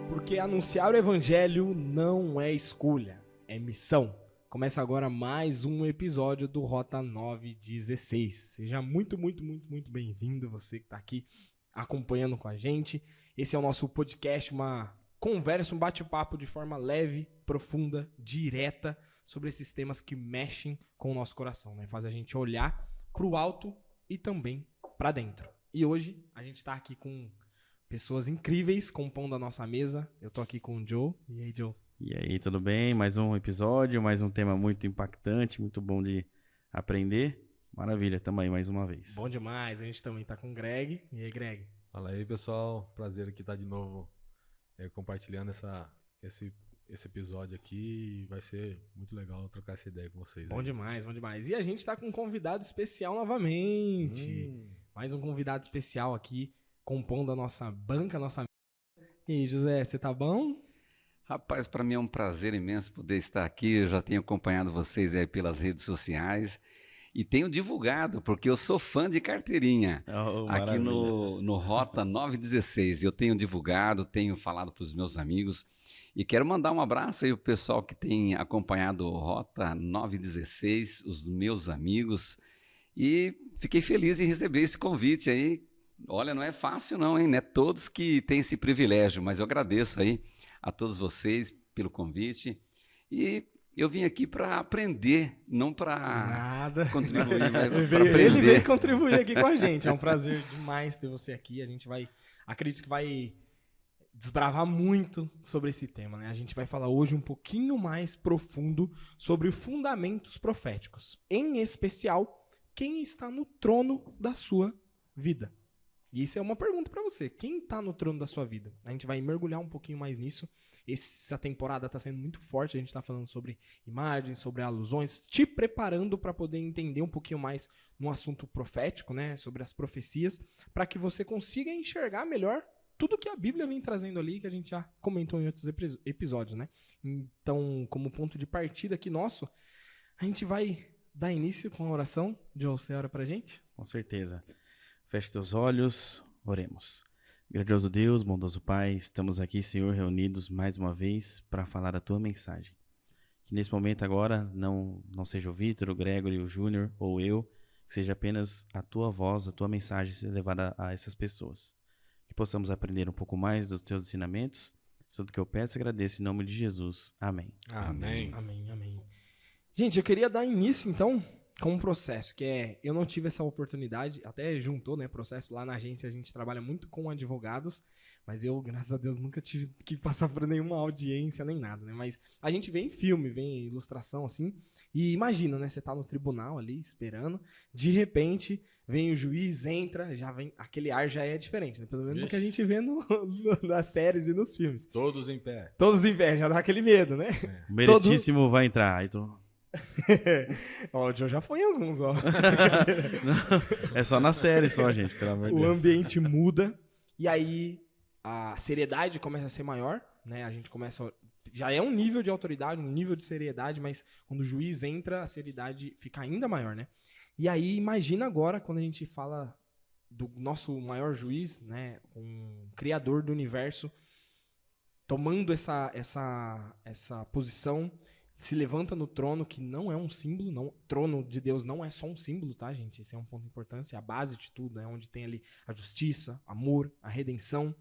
Porque anunciar o evangelho não é escolha, é missão. Começa agora mais um episódio do Rota 916. Seja muito bem-vindo, você que está aqui acompanhando com a gente. Esse é o nosso podcast, uma conversa, um bate-papo de forma leve, profunda, direta, sobre esses temas que mexem com o nosso coração, né? Faz a gente olhar para o alto e também para dentro. E hoje a gente está aqui com pessoas incríveis compondo a nossa mesa. Eu tô aqui com o Joe. E aí, Joe? E aí, tudo bem? Mais um episódio, mais um tema muito impactante, muito bom de aprender. Maravilha, tamo aí mais uma vez. Bom demais. A gente também tá com o Greg. E aí, Greg? Fala aí, pessoal. Prazer aqui estar de novo compartilhando esse episódio aqui. Vai ser muito legal trocar essa ideia com vocês. Bom demais, bom demais. E a gente tá com um convidado especial novamente. Mais um convidado especial aqui, compondo a nossa banca, a nossa... E aí, José, você tá bom? Rapaz, para mim é um prazer imenso poder estar aqui. Eu já tenho acompanhado vocês aí pelas redes sociais e tenho divulgado, porque eu sou fã de carteirinha aqui no Rota 916. Eu tenho divulgado, tenho falado para os meus amigos e quero mandar um abraço aí ao pessoal que tem acompanhado o Rota 916, os meus amigos, e fiquei feliz em receber esse convite aí. Olha, não é fácil não, hein? Não é todos que têm esse privilégio, mas eu agradeço aí a todos vocês pelo convite. E eu vim aqui para aprender, não para contribuir, mas para aprender. Ele veio contribuir aqui com a gente. É um prazer demais ter você aqui. A gente acredito que vai desbravar muito sobre esse tema, né? A gente vai falar hoje um pouquinho mais profundo sobre fundamentos proféticos. Em especial, quem está no trono da sua vida. E isso é uma pergunta pra você. Quem tá no trono da sua vida? A gente vai mergulhar um pouquinho mais nisso. Essa temporada tá sendo muito forte. A gente tá falando sobre imagens, sobre alusões, te preparando para poder entender um pouquinho mais no assunto profético, né? Sobre as profecias, para que você consiga enxergar melhor tudo que a Bíblia vem trazendo ali, que a gente já comentou em outros episódios, né? Então, como ponto de partida aqui nosso, a gente vai dar início com a oração. Joe, você ora pra gente? Com certeza. Feche teus olhos, oremos. Grandioso Deus, bondoso Pai, estamos aqui, Senhor, reunidos mais uma vez para falar a Tua mensagem. Que nesse momento agora não seja o Vitor, o Gregory, o Júnior ou eu, que seja apenas a Tua voz, a Tua mensagem ser levada a essas pessoas. Que possamos aprender um pouco mais dos Teus ensinamentos. Tudo que eu peço e agradeço em nome de Jesus. Amém. Amém. Amém, amém. Gente, eu queria dar início, então, com um processo, que eu não tive essa oportunidade, até juntou, né, processo lá na agência, a gente trabalha muito com advogados, mas eu, graças a Deus, nunca tive que passar por nenhuma audiência, nem nada, né, mas a gente vê em filme, vê em ilustração, assim, e imagina, né, você tá no tribunal ali, esperando, de repente, vem o juiz, entra, já vem, aquele ar já é diferente, né, pelo menos o que a gente vê nas séries e nos filmes. Todos em pé. Todos em pé, já dá aquele medo, né? O meritíssimo vai entrar. Aí tu... Ó, o Joe já foi em alguns, ó. Não, é só na série só, gente, pelo amor de Deus. O ambiente muda e aí a seriedade começa a ser maior, né? A gente começa... Já é um nível de autoridade, um nível de seriedade, mas quando o juiz entra, a seriedade fica ainda maior, né? E aí, imagina agora, quando a gente fala do nosso maior juiz, né? Um criador do universo, tomando essa posição, se levanta no trono, que não é um símbolo, não, trono de Deus não é só um símbolo, tá, gente? Esse é um ponto de importância, é a base de tudo, né? Onde tem ali a justiça, amor, a redenção.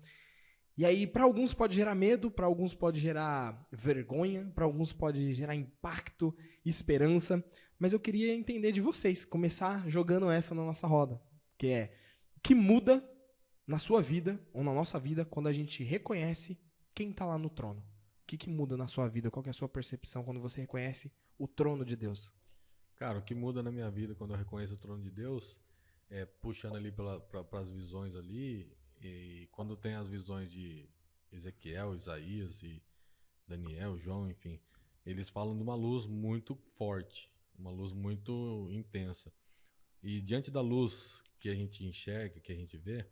E aí, para alguns pode gerar medo, para alguns pode gerar vergonha, para alguns pode gerar impacto, esperança. Mas eu queria entender de vocês, começar jogando essa na nossa roda, que é o que muda na sua vida ou na nossa vida quando a gente reconhece quem está lá no trono. O que muda na sua vida? Qual que é a sua percepção quando você reconhece o trono de Deus? Cara, o que muda na minha vida quando eu reconheço o trono de Deus é puxando ali para as visões ali, e quando tem as visões de Ezequiel, Isaías e Daniel, João, enfim, eles falam de uma luz muito forte, uma luz muito intensa. E diante da luz que a gente enxerga, que a gente vê,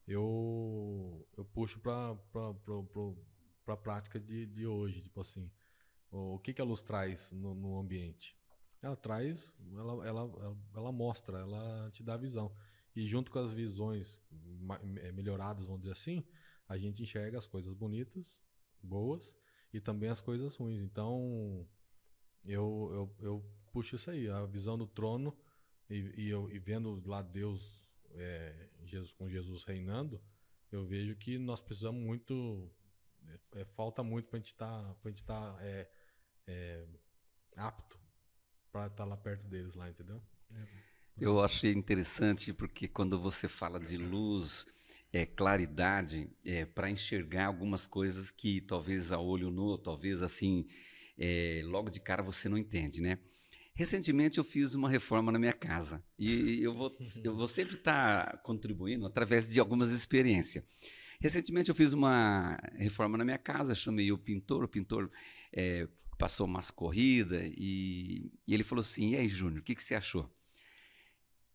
eu puxo para a prática de hoje, tipo assim, o que a luz traz no ambiente? Ela traz, ela mostra, ela te dá visão. E junto com as visões melhoradas, vamos dizer assim, a gente enxerga as coisas bonitas, boas, e também as coisas ruins. Então, eu puxo isso aí, a visão do trono, e vendo lá Deus, com Jesus reinando, eu vejo que nós precisamos muito, falta muito para a gente estar apto para estar lá perto deles, lá, entendeu? Eu achei interessante porque quando você fala de luz, claridade, para enxergar algumas coisas que talvez a olho nu, talvez assim, logo de cara você não entende, né? Recentemente eu fiz uma reforma na minha casa e eu vou sempre estar contribuindo através de algumas experiências. Recentemente eu fiz uma reforma na minha casa, chamei o pintor passou umas corridas e ele falou assim, e aí, Júnior, o que você achou?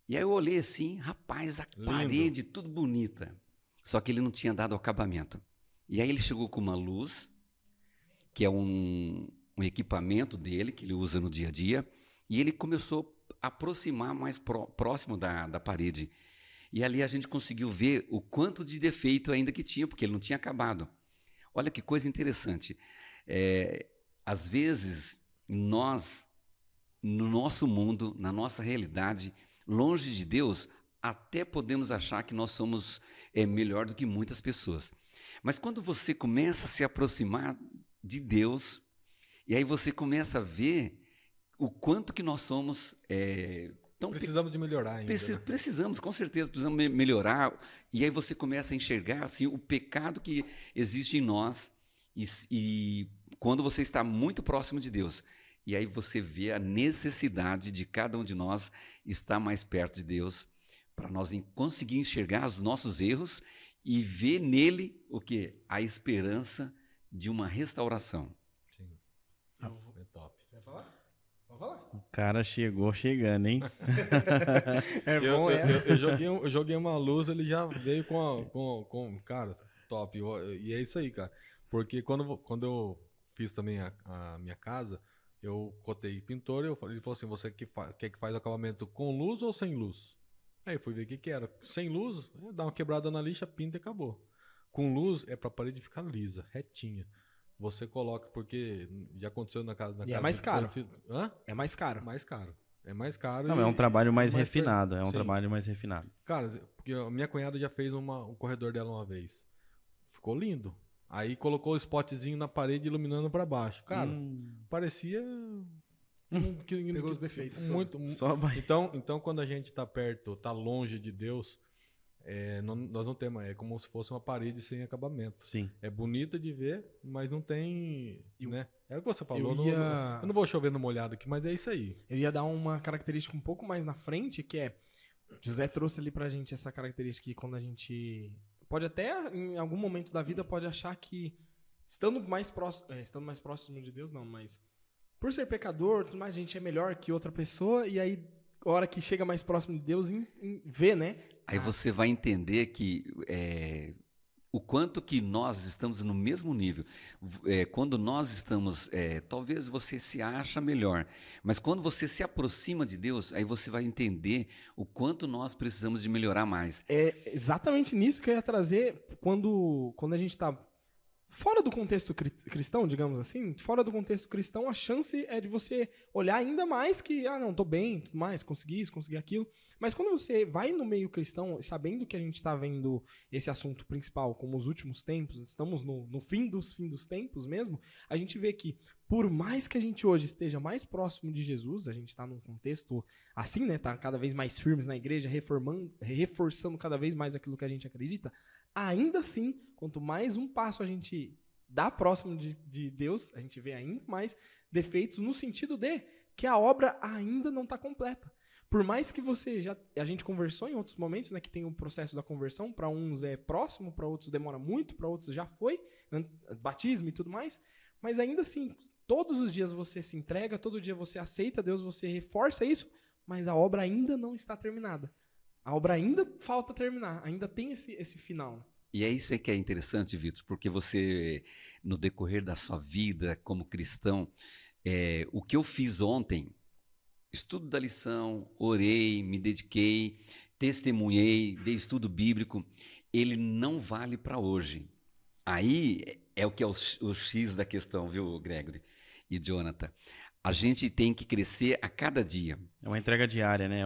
E aí eu olhei assim, rapaz, a parede tudo bonita, só que ele não tinha dado acabamento. E aí ele chegou com uma luz, que é um equipamento dele, que ele usa no dia a dia, e ele começou a aproximar mais próximo da parede. E ali a gente conseguiu ver o quanto de defeito ainda que tinha, porque ele não tinha acabado. Olha que coisa interessante. Às vezes, nós, no nosso mundo, na nossa realidade, longe de Deus, até podemos achar que nós somos melhor do que muitas pessoas. Mas quando você começa a se aproximar de Deus, e aí você começa a ver o quanto que nós somos... precisamos de melhorar ainda. Precisamos, com certeza, precisamos melhorar. E aí você começa a enxergar assim, o pecado que existe em nós. E quando você está muito próximo de Deus, e aí você vê a necessidade de cada um de nós estar mais perto de Deus, para nós conseguir enxergar os nossos erros e ver nele o quê? A esperança de uma restauração. Sim, é top. Você vai falar? Pode falar. O cara chegou chegando, hein? Eu joguei uma luz, ele já veio com cara, top. E é isso aí, cara. Porque quando eu fiz também a minha casa, eu cotei pintor e ele falou assim, você quer que faz acabamento com luz ou sem luz? Aí eu fui ver o que era. Sem luz, dá uma quebrada na lixa, pinta e acabou. Com luz, é pra parede ficar lisa, retinha. Você coloca, porque já aconteceu na casa... É mais caro. Hã? É mais caro. Mais caro. É mais caro. Não, é um trabalho mais refinado. É um trabalho mais refinado. Cara, porque a minha cunhada já fez um corredor dela uma vez. Ficou lindo. Aí colocou o spotzinho na parede iluminando pra baixo. Cara, parecia... Pegou os defeitos. Então, quando a gente tá perto, tá longe de Deus, nós não temos... É como se fosse uma parede sem acabamento. Sim. É bonita de ver, mas não tem... né? É o que você falou. Eu não vou chover no molhado aqui, mas é isso aí. Eu ia dar uma característica um pouco mais na frente, que é... José trouxe ali pra gente essa característica que quando a gente... Pode até, em algum momento da vida, pode achar que estando mais próximo de Deus, não, mas por ser pecador, tudo mais, a gente é melhor que outra pessoa, e aí, a hora que chega mais próximo de Deus, vê, né? Aí você vai entender que o quanto que nós estamos no mesmo nível. Quando nós estamos, talvez você se acha melhor, mas quando você se aproxima de Deus, aí você vai entender o quanto nós precisamos de melhorar mais. É exatamente nisso que eu ia trazer quando a gente está fora do contexto cristão, digamos assim, fora do contexto cristão, a chance é de você olhar ainda mais que, não, tô bem, tudo mais, consegui isso, consegui aquilo. Mas quando você vai no meio cristão, sabendo que a gente está vendo esse assunto principal como os últimos tempos, estamos no fim dos tempos mesmo, a gente vê que por mais que a gente hoje esteja mais próximo de Jesus, a gente está num contexto assim, né, tá cada vez mais firmes na igreja, reforçando cada vez mais aquilo que a gente acredita, ainda assim, quanto mais um passo a gente dá próximo de Deus, a gente vê ainda mais defeitos no sentido de que a obra ainda não está completa. Por mais que a gente conversou em outros momentos, né, que tem o processo da conversão, para uns é próximo, para outros demora muito, para outros já foi, né, batismo e tudo mais, mas ainda assim, todos os dias você se entrega, todo dia você aceita Deus, você reforça isso, mas a obra ainda não está terminada. A obra ainda falta terminar, ainda tem esse final. E é isso aí que é interessante, Vitor, porque você, no decorrer da sua vida como cristão, o que eu fiz ontem, estudo da lição, orei, me dediquei, testemunhei, dei estudo bíblico, ele não vale para hoje. Aí é o que é o X da questão, viu, Gregory e Jonathan? A gente tem que crescer a cada dia. É uma entrega diária, né?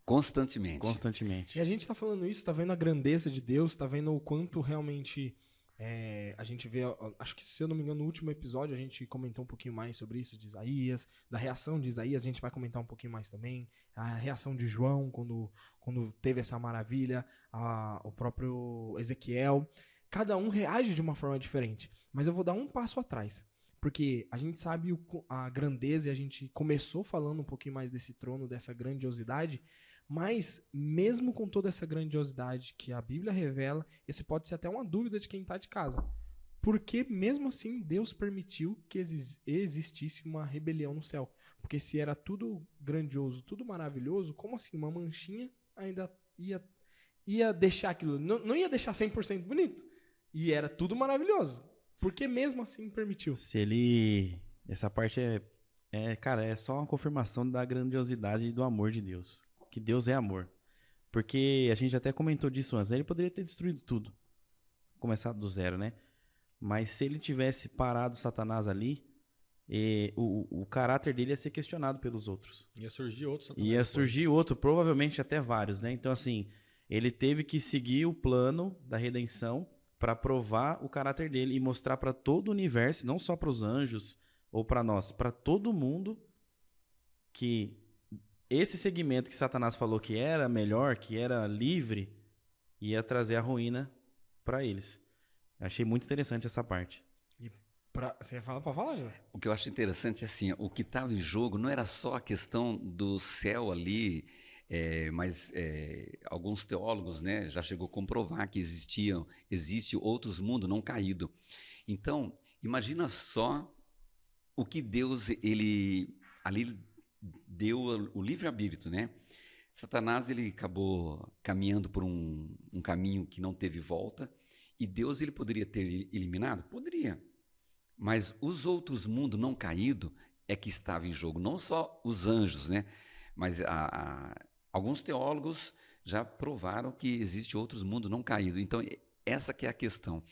Constantemente. Constantemente. E a gente tá falando isso, tá vendo a grandeza de Deus, tá vendo o quanto realmente a gente vê, acho que se eu não me engano no último episódio a gente comentou um pouquinho mais sobre isso de Isaías, da reação de Isaías, a gente vai comentar um pouquinho mais também, a reação de João quando teve essa maravilha, o próprio Ezequiel, cada um reage de uma forma diferente, mas eu vou dar um passo atrás, porque a gente sabe a grandeza e a gente começou falando um pouquinho mais desse trono, dessa grandiosidade, mas, mesmo com toda essa grandiosidade que a Bíblia revela, esse pode ser até uma dúvida de quem está de casa. Porque, mesmo assim, Deus permitiu que existisse uma rebelião no céu? Porque se era tudo grandioso, tudo maravilhoso, como assim uma manchinha ainda ia deixar aquilo? Não ia deixar 100% bonito. E era tudo maravilhoso. Porque mesmo assim permitiu? Essa parte cara, é só uma confirmação da grandiosidade e do amor de Deus. Que Deus é amor. Porque a gente até comentou disso antes, né? Ele poderia ter destruído tudo. Começado do zero, né? Mas se ele tivesse parado Satanás ali, o caráter dele ia ser questionado pelos outros. Ia surgir outro Satanás. Ia surgir outro, provavelmente até vários, né? Então, assim, ele teve que seguir o plano da redenção para provar o caráter dele e mostrar para todo o universo, não só para os anjos ou para nós, para todo mundo, que esse segmento que Satanás falou que era melhor, que era livre, ia trazer a ruína para eles. Eu achei muito interessante essa parte. Você ia falar para falar, José? O que eu acho interessante é assim, o que estava em jogo não era só a questão do céu ali, mas alguns teólogos, né, já chegou a comprovar que existe outros mundos não caídos. Então, imagina só o que Deus ali deu o livre-arbítrio, né? Satanás ele acabou caminhando por um caminho que não teve volta, e Deus ele poderia ter eliminado? Poderia. Mas os outros mundos não caídos é que estavam em jogo, não só os anjos, né? Mas alguns teólogos já provaram que existe outros mundos não caídos. Então, essa que é a questão.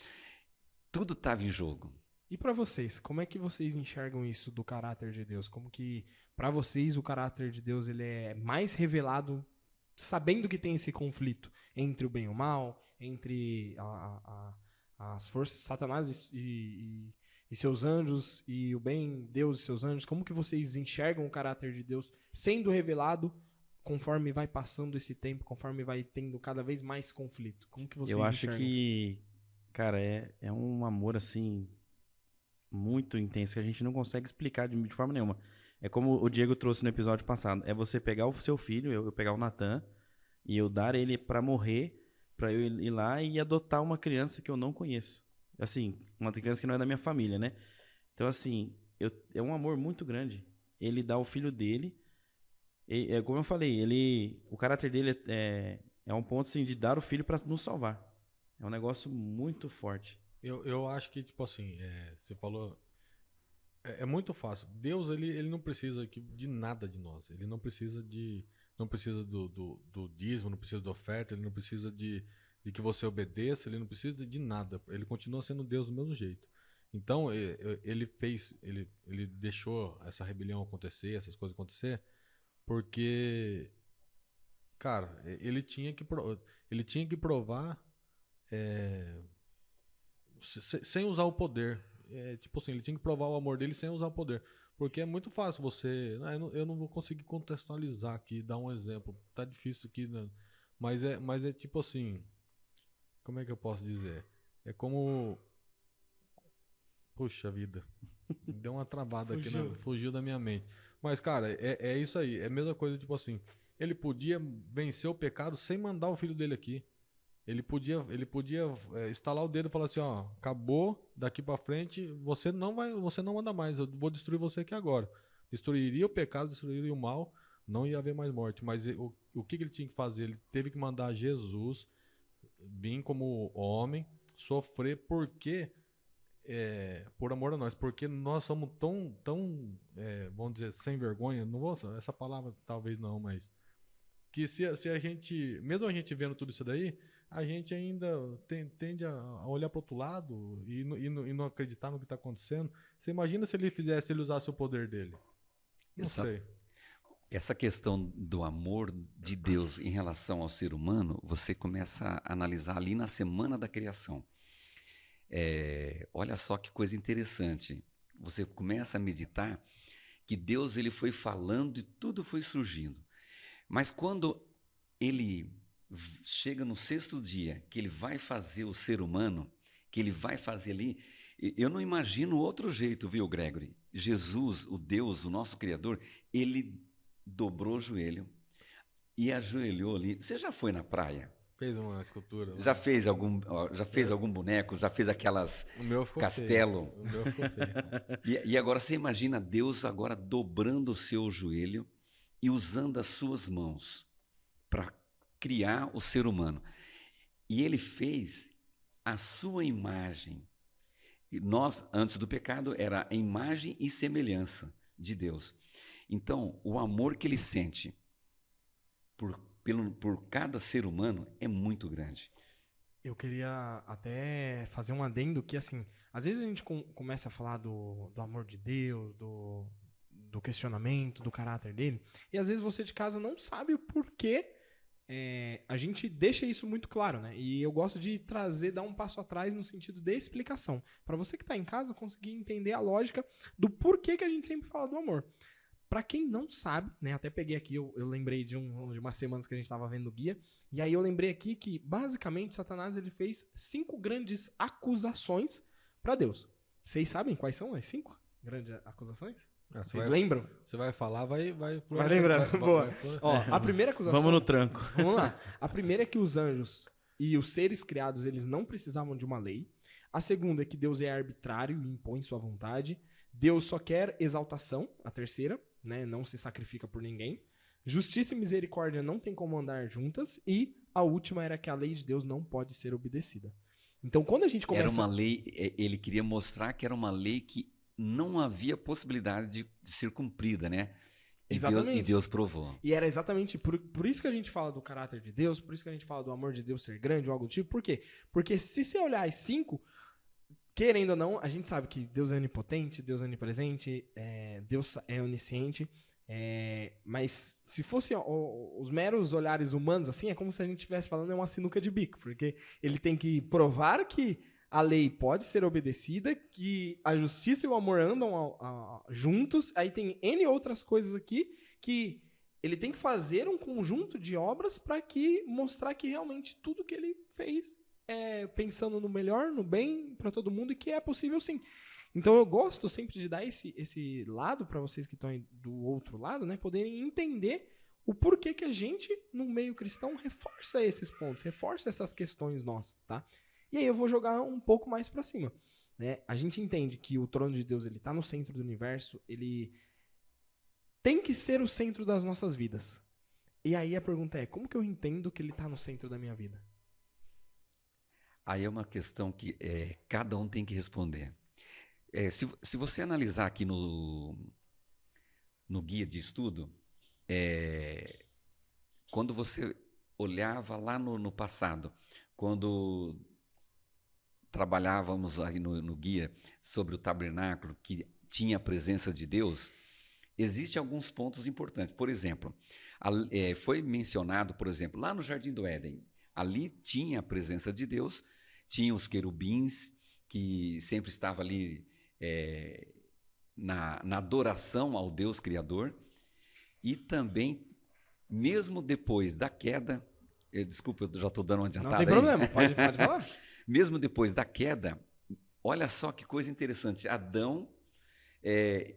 Tudo estava em jogo. E para vocês, como é que vocês enxergam isso do caráter de Deus? Como que, para vocês, o caráter de Deus ele é mais revelado sabendo que tem esse conflito entre o bem e o mal, entre as forças, Satanás e seus anjos, e o bem, Deus e seus anjos? Como que vocês enxergam o caráter de Deus sendo revelado conforme vai passando esse tempo, conforme vai tendo cada vez mais conflito? Como que vocês enxergam? Eu acho que, cara, é um amor, assim, muito intenso, que a gente não consegue explicar de forma nenhuma. É como o Diego trouxe no episódio passado. É você pegar o seu filho, eu pegar o Natan, e eu dar ele pra morrer, pra eu ir lá e adotar uma criança que eu não conheço. Assim, uma criança que não é da minha família, né? Então, assim, é um amor muito grande. Ele dá o filho dele, como eu falei, o caráter dele é um ponto, assim, de dar o filho pra nos salvar. É um negócio muito forte. Eu acho que, tipo assim, você falou... É muito fácil. Deus, ele não precisa de nada de nós. Ele não precisa não precisa do dízimo, não precisa da oferta, ele não precisa de que você obedeça, ele não precisa de nada. Ele continua sendo Deus do mesmo jeito. Então, ele deixou essa rebelião acontecer, essas coisas acontecer, porque, cara, ele tinha que provar sem usar o poder. Tipo assim, ele tinha que provar o amor dele sem usar o poder. Porque é muito fácil você... eu não vou conseguir contextualizar aqui, dar um exemplo. Tá difícil aqui, né? Mas é tipo assim... Como é que eu posso dizer? É como... Puxa vida. Deu uma travada aqui, fugiu da minha mente. Mas, cara, é isso aí. É a mesma coisa, tipo assim... Ele podia vencer o pecado sem mandar o filho dele aqui. Ele podia estalar o dedo e falar assim, ó, acabou, daqui pra frente, você não manda mais, eu vou destruir você aqui agora. Destruiria o pecado, destruiria o mal, não ia haver mais morte. Mas o que ele tinha que fazer? Ele teve que mandar Jesus vir como homem, sofrer por amor a nós, porque nós somos tão vamos dizer, sem vergonha, essa palavra talvez não, mas que se a gente, mesmo a gente vendo tudo isso daí, a gente ainda tende a olhar para o outro lado e não acreditar no que está acontecendo. Você imagina se ele usasse o poder dele? Não sei. Essa questão do amor de Deus em relação ao ser humano, você começa a analisar ali na semana da criação. Olha só que coisa interessante. Você começa a meditar que Deus ele foi falando e tudo foi surgindo. Mas quando ele chega no 6º dia, que ele vai fazer o ser humano, que ele vai fazer ali, eu não imagino outro jeito, viu, Gregory? Jesus, o Deus, o nosso Criador, ele dobrou o joelho e ajoelhou ali. Você já foi na praia? Fez uma escultura. Já fez algum boneco? Já fez aquelas castelo? O meu ficou feio. E agora você imagina Deus agora dobrando o seu joelho e usando as suas mãos para criar o ser humano. E ele fez a sua imagem. E nós, antes do pecado, era a imagem e semelhança de Deus. Então, o amor que ele sente por cada ser humano é muito grande. Eu queria até fazer um adendo que, assim, às vezes a gente começa a falar do amor de Deus, do questionamento, do caráter dele, e às vezes você de casa não sabe o porquê. A gente deixa isso muito claro, né? E eu gosto de dar um passo atrás no sentido de explicação. Para você que está em casa conseguir entender a lógica do porquê que a gente sempre fala do amor. Para quem não sabe, né? Até peguei aqui, eu lembrei de umas semanas que a gente estava vendo o guia, e aí eu lembrei aqui que, basicamente, Satanás ele fez 5 grandes acusações para Deus. Vocês sabem quais são as 5 grandes acusações? Vocês lembram? Você vai falar, vai lembrando. Boa. Ó, a primeira acusação... Vamos no tranco. Vamos lá. A primeira é que os anjos e os seres criados, eles não precisavam de uma lei. A segunda é que Deus é arbitrário e impõe sua vontade. Deus só quer exaltação. A terceira, né? Não se sacrifica por ninguém. Justiça e misericórdia não tem como andar juntas. E a última era que a lei de Deus não pode ser obedecida. Então, quando a gente começa... Era uma lei... Ele queria mostrar que era uma lei que não havia possibilidade de ser cumprida, né? Exatamente. E Deus provou. E era exatamente por isso que a gente fala do caráter de Deus, por isso que a gente fala do amor de Deus ser grande ou algo do tipo. Por quê? Porque se você olhar as 5, querendo ou não, a gente sabe que Deus é onipotente, Deus é onipresente, Deus é onisciente, mas se fosse os meros olhares humanos, assim, é como se a gente estivesse falando uma sinuca de bico, porque ele tem que provar que a lei pode ser obedecida, que a justiça e o amor andam juntos. Aí tem N outras coisas aqui que ele tem que fazer um conjunto de obras para mostrar que realmente tudo que ele fez é pensando no melhor, no bem para todo mundo e que é possível sim. Então eu gosto sempre de dar esse lado para vocês que estão do outro lado, né, poderem entender o porquê que a gente, no meio cristão, reforça esses pontos, reforça essas questões nossas, tá? E aí eu vou jogar um pouco mais pra cima, né? A gente entende que o trono de Deus ele tá no centro do universo, ele tem que ser o centro das nossas vidas. E aí a pergunta é, como que eu entendo que ele tá no centro da minha vida? Aí é uma questão que cada um tem que responder. Se você analisar aqui no guia de estudo, quando você olhava lá no passado, quando trabalhávamos aí no guia sobre o tabernáculo, que tinha a presença de Deus, existem alguns pontos importantes. Por exemplo, foi mencionado, por exemplo, lá no Jardim do Éden, ali tinha a presença de Deus, tinha os querubins, que sempre estavam ali na adoração ao Deus Criador, e também, mesmo depois da queda, desculpa, eu já estou dando uma adiantada aí. Não tem problema, pode falar. Mesmo depois da queda, olha só que coisa interessante. Adão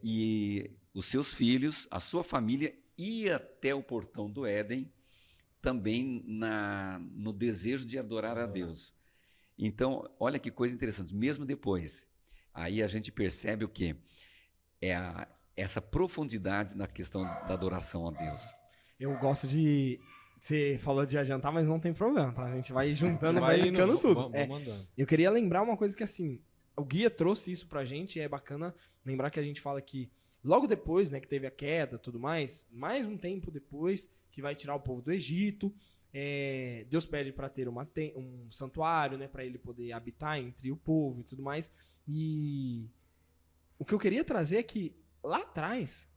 e os seus filhos, a sua família, ia até o portão do Éden, também no desejo de adorar a Deus. Então, olha que coisa interessante. Mesmo depois, aí a gente percebe o quê? Essa profundidade na questão da adoração a Deus. Eu gosto de... Você falou de adiantar, mas não tem problema, tá? A gente vai juntando, vai linkando tudo. Eu queria lembrar uma coisa que, assim, o guia trouxe isso pra gente e é bacana lembrar que a gente fala que Logo depois, né, que teve a queda e tudo mais um tempo depois, que vai tirar o povo do Egito, Deus pede para ter um santuário, né, para ele poder habitar entre o povo e tudo mais. E o que eu queria trazer é que lá atrás,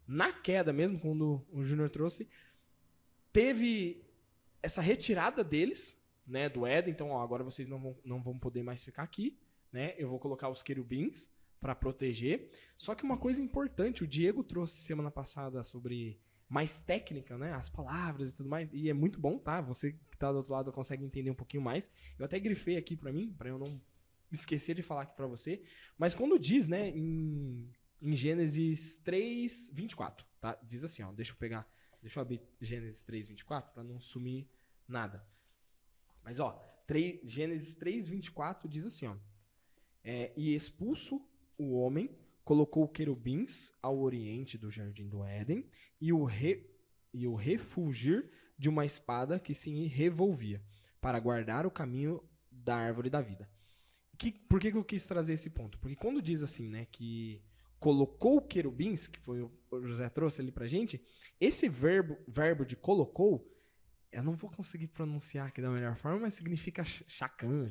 na queda mesmo, quando o Júnior trouxe, teve essa retirada deles, né, do Éden. Então, ó, agora vocês não vão poder mais ficar aqui, né? Eu vou colocar os querubins para proteger. Só que uma coisa importante, o Diego trouxe semana passada sobre mais técnica, né, as palavras e tudo mais, e é muito bom, tá? Você que tá do outro lado consegue entender um pouquinho mais. Eu até grifei aqui para mim, para eu não esquecer de falar aqui para você. Mas quando diz, né, em Gênesis 3, 24, tá? Diz assim, ó, deixa eu abrir Gênesis 3, 24 para não sumir nada. Mas, ó, Gênesis 3, 24 diz assim, ó. E expulso o homem, colocou querubins ao oriente do jardim do Éden e o refulgir de uma espada que se revolvia para guardar o caminho da árvore da vida. Por que eu quis trazer esse ponto? Porque quando diz assim, né, que colocou querubins, que foi o José trouxe ali pra gente, esse verbo de colocou, eu não vou conseguir pronunciar aqui da melhor forma, mas significa chacan.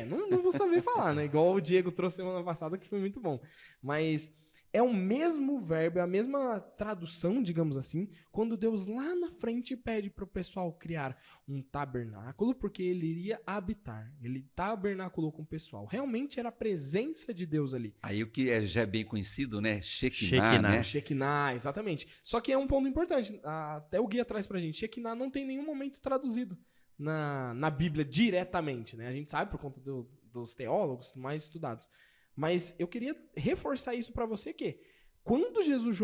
Não vou saber falar, né? Igual o Diego trouxe semana passada, que foi muito bom. Mas é o mesmo verbo, é a mesma tradução, digamos assim, quando Deus lá na frente pede para o pessoal criar um tabernáculo, porque ele iria habitar. Ele tabernaculou com o pessoal. Realmente era a presença de Deus ali. Aí o que já é bem conhecido, né? Shekinah, né? Shekinah, exatamente. Só que é um ponto importante. Até o guia traz pra gente. Shekinah não tem nenhum momento traduzido na Bíblia diretamente, né? A gente sabe por conta dos teólogos mais estudados. Mas eu queria reforçar isso para você que quando Jesus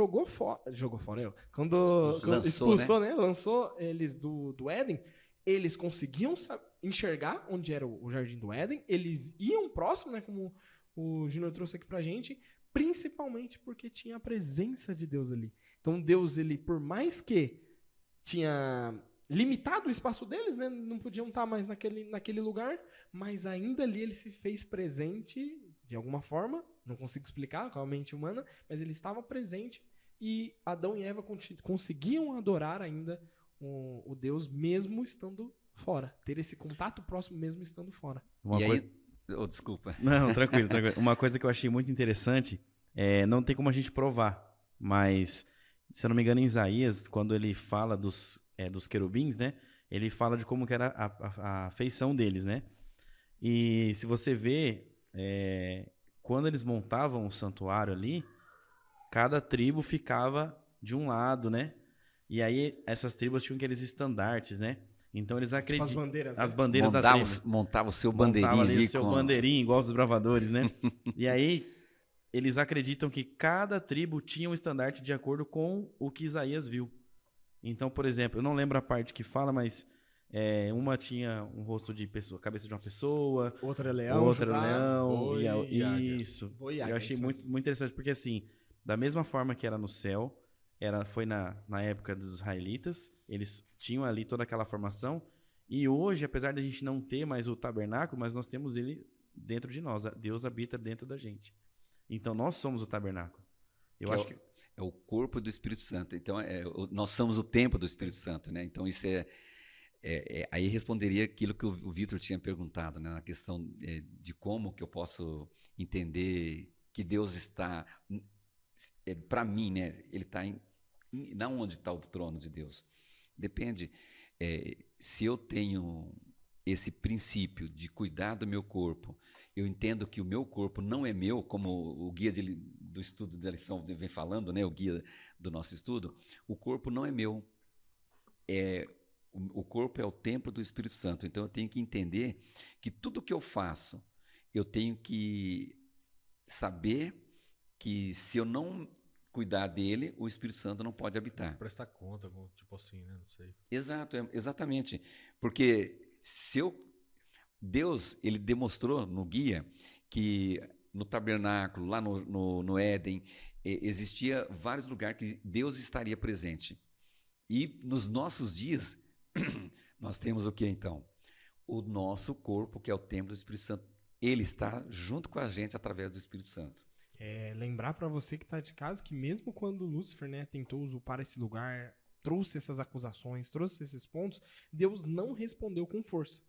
quando expulsou, né? Lançou eles do Éden, eles conseguiam enxergar onde era o jardim do Éden, eles iam próximo, né? Como o Júnior trouxe aqui pra gente, principalmente porque tinha a presença de Deus ali. Então Deus, ele, por mais que tinha limitado o espaço deles, né? Não podiam estar mais naquele lugar, mas ainda ali ele se fez presente de alguma forma, não consigo explicar com a mente humana, mas ele estava presente e Adão e Eva conseguiam adorar ainda o Deus mesmo estando fora, ter esse contato próximo mesmo estando fora. Desculpa. Não, tranquilo. Uma coisa que eu achei muito interessante, não tem como a gente provar, mas, se eu não me engano, em Isaías, quando ele fala dos querubins, né, ele fala de como que era a feição deles, né? E se você vê, quando eles montavam o santuário ali, cada tribo ficava de um lado, né? E aí essas tribos tinham aqueles estandartes, né? Então eles acreditam. Tipo as bandeiras da tribo. Montava o seu bandeirinho ali. O seu bandeirinho, igual os bravadores, né? E aí eles acreditam que cada tribo tinha um estandarte de acordo com o que Isaías viu. Então, por exemplo, eu não lembro a parte que fala, mas uma tinha um rosto de pessoa, cabeça de uma pessoa, outra leão, boi, isso. Boi, eu achei muito interessante, porque assim, da mesma forma que era no céu, foi na época dos israelitas, eles tinham ali toda aquela formação, e hoje, apesar de a gente não ter mais o tabernáculo, mas nós temos ele dentro de nós, Deus habita dentro da gente. Então, nós somos o tabernáculo. Eu acho que é o corpo do Espírito Santo. Então, nós somos o templo do Espírito Santo, né? Então, isso aí responderia aquilo que o Vitor tinha perguntado, né? Na questão de como que eu posso entender que Deus está, para mim, né? Ele está na onde está o trono de Deus. Depende. Se eu tenho esse princípio de cuidar do meu corpo, eu entendo que o meu corpo não é meu, como o guia do estudo da lição vem falando, né? O guia do nosso estudo, o corpo não é meu. O corpo é o templo do Espírito Santo. Então eu tenho que entender que tudo que eu faço, eu tenho que saber que se eu não cuidar dele, o Espírito Santo não pode habitar. Prestar conta, tipo assim, né? Não sei. Exato, exatamente. Porque Deus, ele demonstrou no guia que no tabernáculo, lá no Éden, existia vários lugares que Deus estaria presente. E nos nossos dias, nós temos o que então? O nosso corpo, que é o templo do Espírito Santo. Ele está junto com a gente através do Espírito Santo. lembrar para você que tá de casa que mesmo quando Lúcifer, né, tentou usurpar esse lugar, trouxe essas acusações, trouxe esses pontos, Deus não respondeu com força,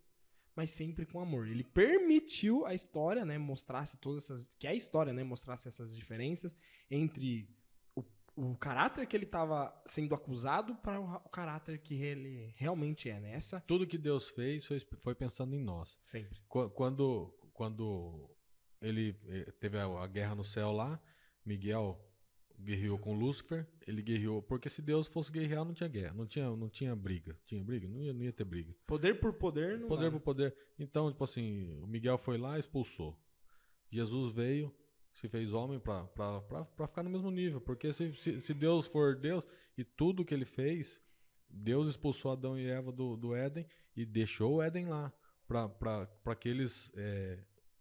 mas sempre com amor. Ele permitiu a história, né, mostrasse todas essas, que a história, né, mostrasse essas diferenças entre o caráter que ele estava sendo acusado para o caráter que ele realmente é, né? Tudo que Deus fez foi pensando em nós. Sempre. Quando ele teve a guerra no céu lá, Miguel guerreou com Lúcifer, ele guerreou, porque se Deus fosse guerrear não tinha guerra, não tinha briga. Tinha briga? Não ia ter briga. Poder por poder não Poder por poder. Então, tipo assim, o Miguel foi lá e expulsou. Jesus veio, se fez homem para ficar no mesmo nível, porque se Deus for Deus, e tudo que ele fez, Deus expulsou Adão e Eva do Éden e deixou o Éden lá, para que eles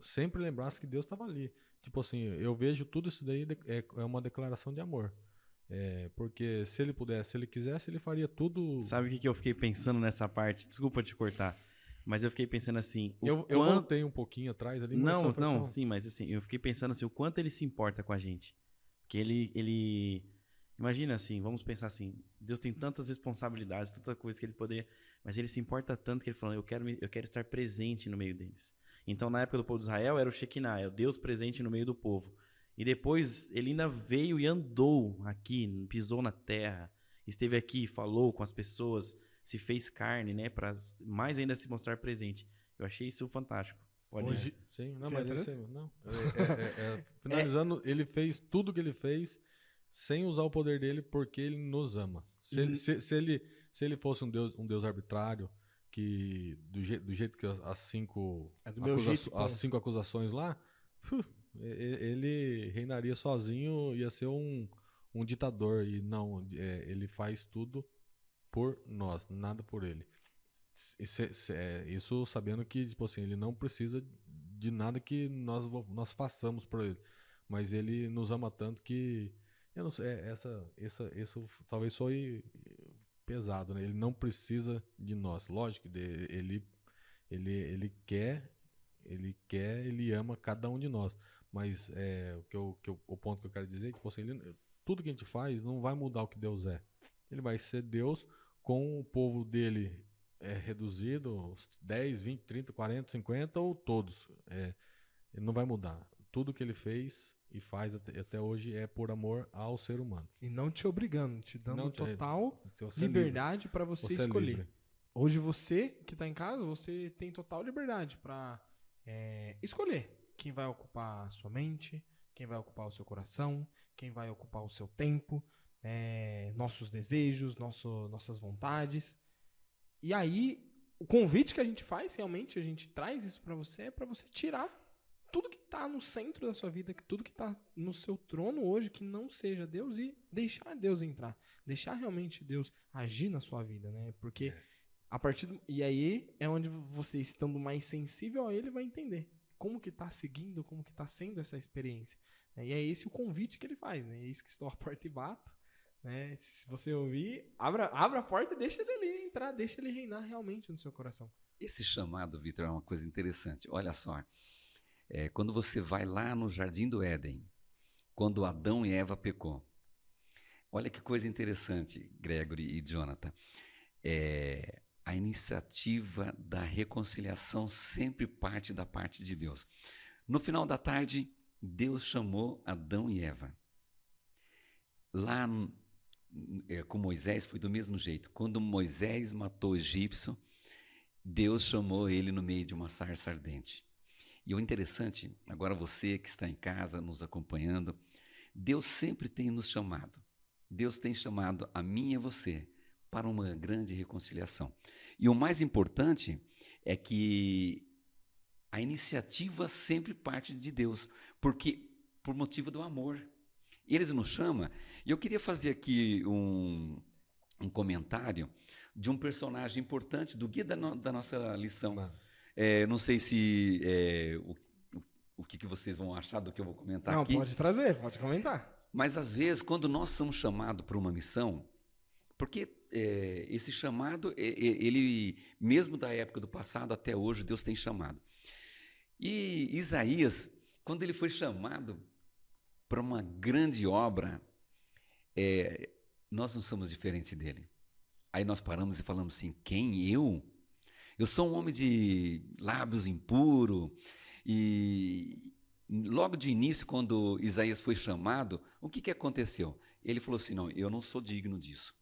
sempre lembrassem que Deus estava ali. Tipo assim, eu vejo tudo isso daí é uma declaração de amor. Porque se ele pudesse, se ele quisesse, ele faria tudo. Sabe o que eu fiquei pensando nessa parte? Desculpa te cortar. Mas eu fiquei pensando assim... Eu voltei um pouquinho atrás ali. Não, sim, mas assim, eu fiquei pensando assim, o quanto ele se importa com a gente. Porque ele... Imagina assim, vamos pensar assim, Deus tem tantas responsabilidades, tanta coisa que ele poderia... Mas ele se importa tanto que ele falou, eu quero estar presente no meio deles. Então, na época do povo de Israel, era o Shekinah, é o Deus presente no meio do povo. E depois, ele ainda veio e andou aqui, pisou na terra, esteve aqui, falou com as pessoas... se fez carne, né, para mais ainda se mostrar presente. Eu achei isso fantástico. Hoje, sim, não, mas isso não. Finalizando, ele fez tudo que ele fez sem usar o poder dele, porque ele nos ama. Se ele fosse um Deus arbitrário, que do jeito que as cinco acusações lá, ele reinaria sozinho, ia ser um ditador. E não, ele faz tudo por nós, nada por ele. Isso sabendo que, tipo assim, ele não precisa de nada que nós façamos por ele. Mas ele nos ama tanto que, eu não sei, isso talvez soe pesado, né? Ele não precisa de nós. Lógico que ele quer, ele ama cada um de nós. Mas o ponto que eu quero dizer é que, tipo assim, tudo que a gente faz não vai mudar o que Deus é. Ele vai ser Deus com o povo dele reduzido, 10, 20, 30, 40, 50 ou todos. Ele não vai mudar. Tudo que ele fez e faz até hoje é por amor ao ser humano. E não te obrigando, te dando total liberdade para você escolher. Livre. Hoje você que está em casa, você tem total liberdade para escolher quem vai ocupar a sua mente, quem vai ocupar o seu coração, quem vai ocupar o seu tempo, nossos desejos, nossas vontades. E aí, o convite que a gente faz, realmente, a gente traz isso para você, é para você tirar tudo que está no centro da sua vida, tudo que está no seu trono hoje, que não seja Deus, e deixar Deus entrar. Deixar realmente Deus agir na sua vida, né? Porque e aí é onde você, estando mais sensível a Ele, vai entender como que está seguindo, como que está sendo essa experiência. E é esse o convite que Ele faz, né? Eis que estou à porta e bato. Né? Se você ouvir, abra a porta e deixa ele ali entrar, deixa ele reinar realmente no seu coração. Esse chamado, Vitor, é uma coisa interessante. Olha só, quando você vai lá no Jardim do Éden, quando Adão e Eva pecou, olha que coisa interessante, Gregory e Jonathan. A iniciativa da reconciliação sempre parte da parte de Deus. No final da tarde, Deus chamou Adão e Eva. Lá com Moisés foi do mesmo jeito. Quando Moisés matou o egípcio, Deus chamou ele no meio de uma sarça ardente. E o interessante, agora você que está em casa nos acompanhando, Deus sempre tem nos chamado. Deus tem chamado a mim e a você para uma grande reconciliação. E o mais importante é que a iniciativa sempre parte de Deus, porque por motivo do amor. Eles nos chamam, e eu queria fazer aqui um comentário de um personagem importante do guia da nossa lição. Não sei se o que vocês vão achar do que eu vou comentar aqui. Não, pode trazer, pode comentar. Mas às vezes, quando nós somos chamados para uma missão, porque esse chamado, ele mesmo da época do passado até hoje, Deus tem chamado. E Isaías, quando ele foi chamado para uma grande obra, nós não somos diferentes dele. Aí nós paramos e falamos assim, quem? Eu? Eu sou um homem de lábios impuros. E logo de início, quando Isaías foi chamado, o que aconteceu? Ele falou assim, não, eu não sou digno disso,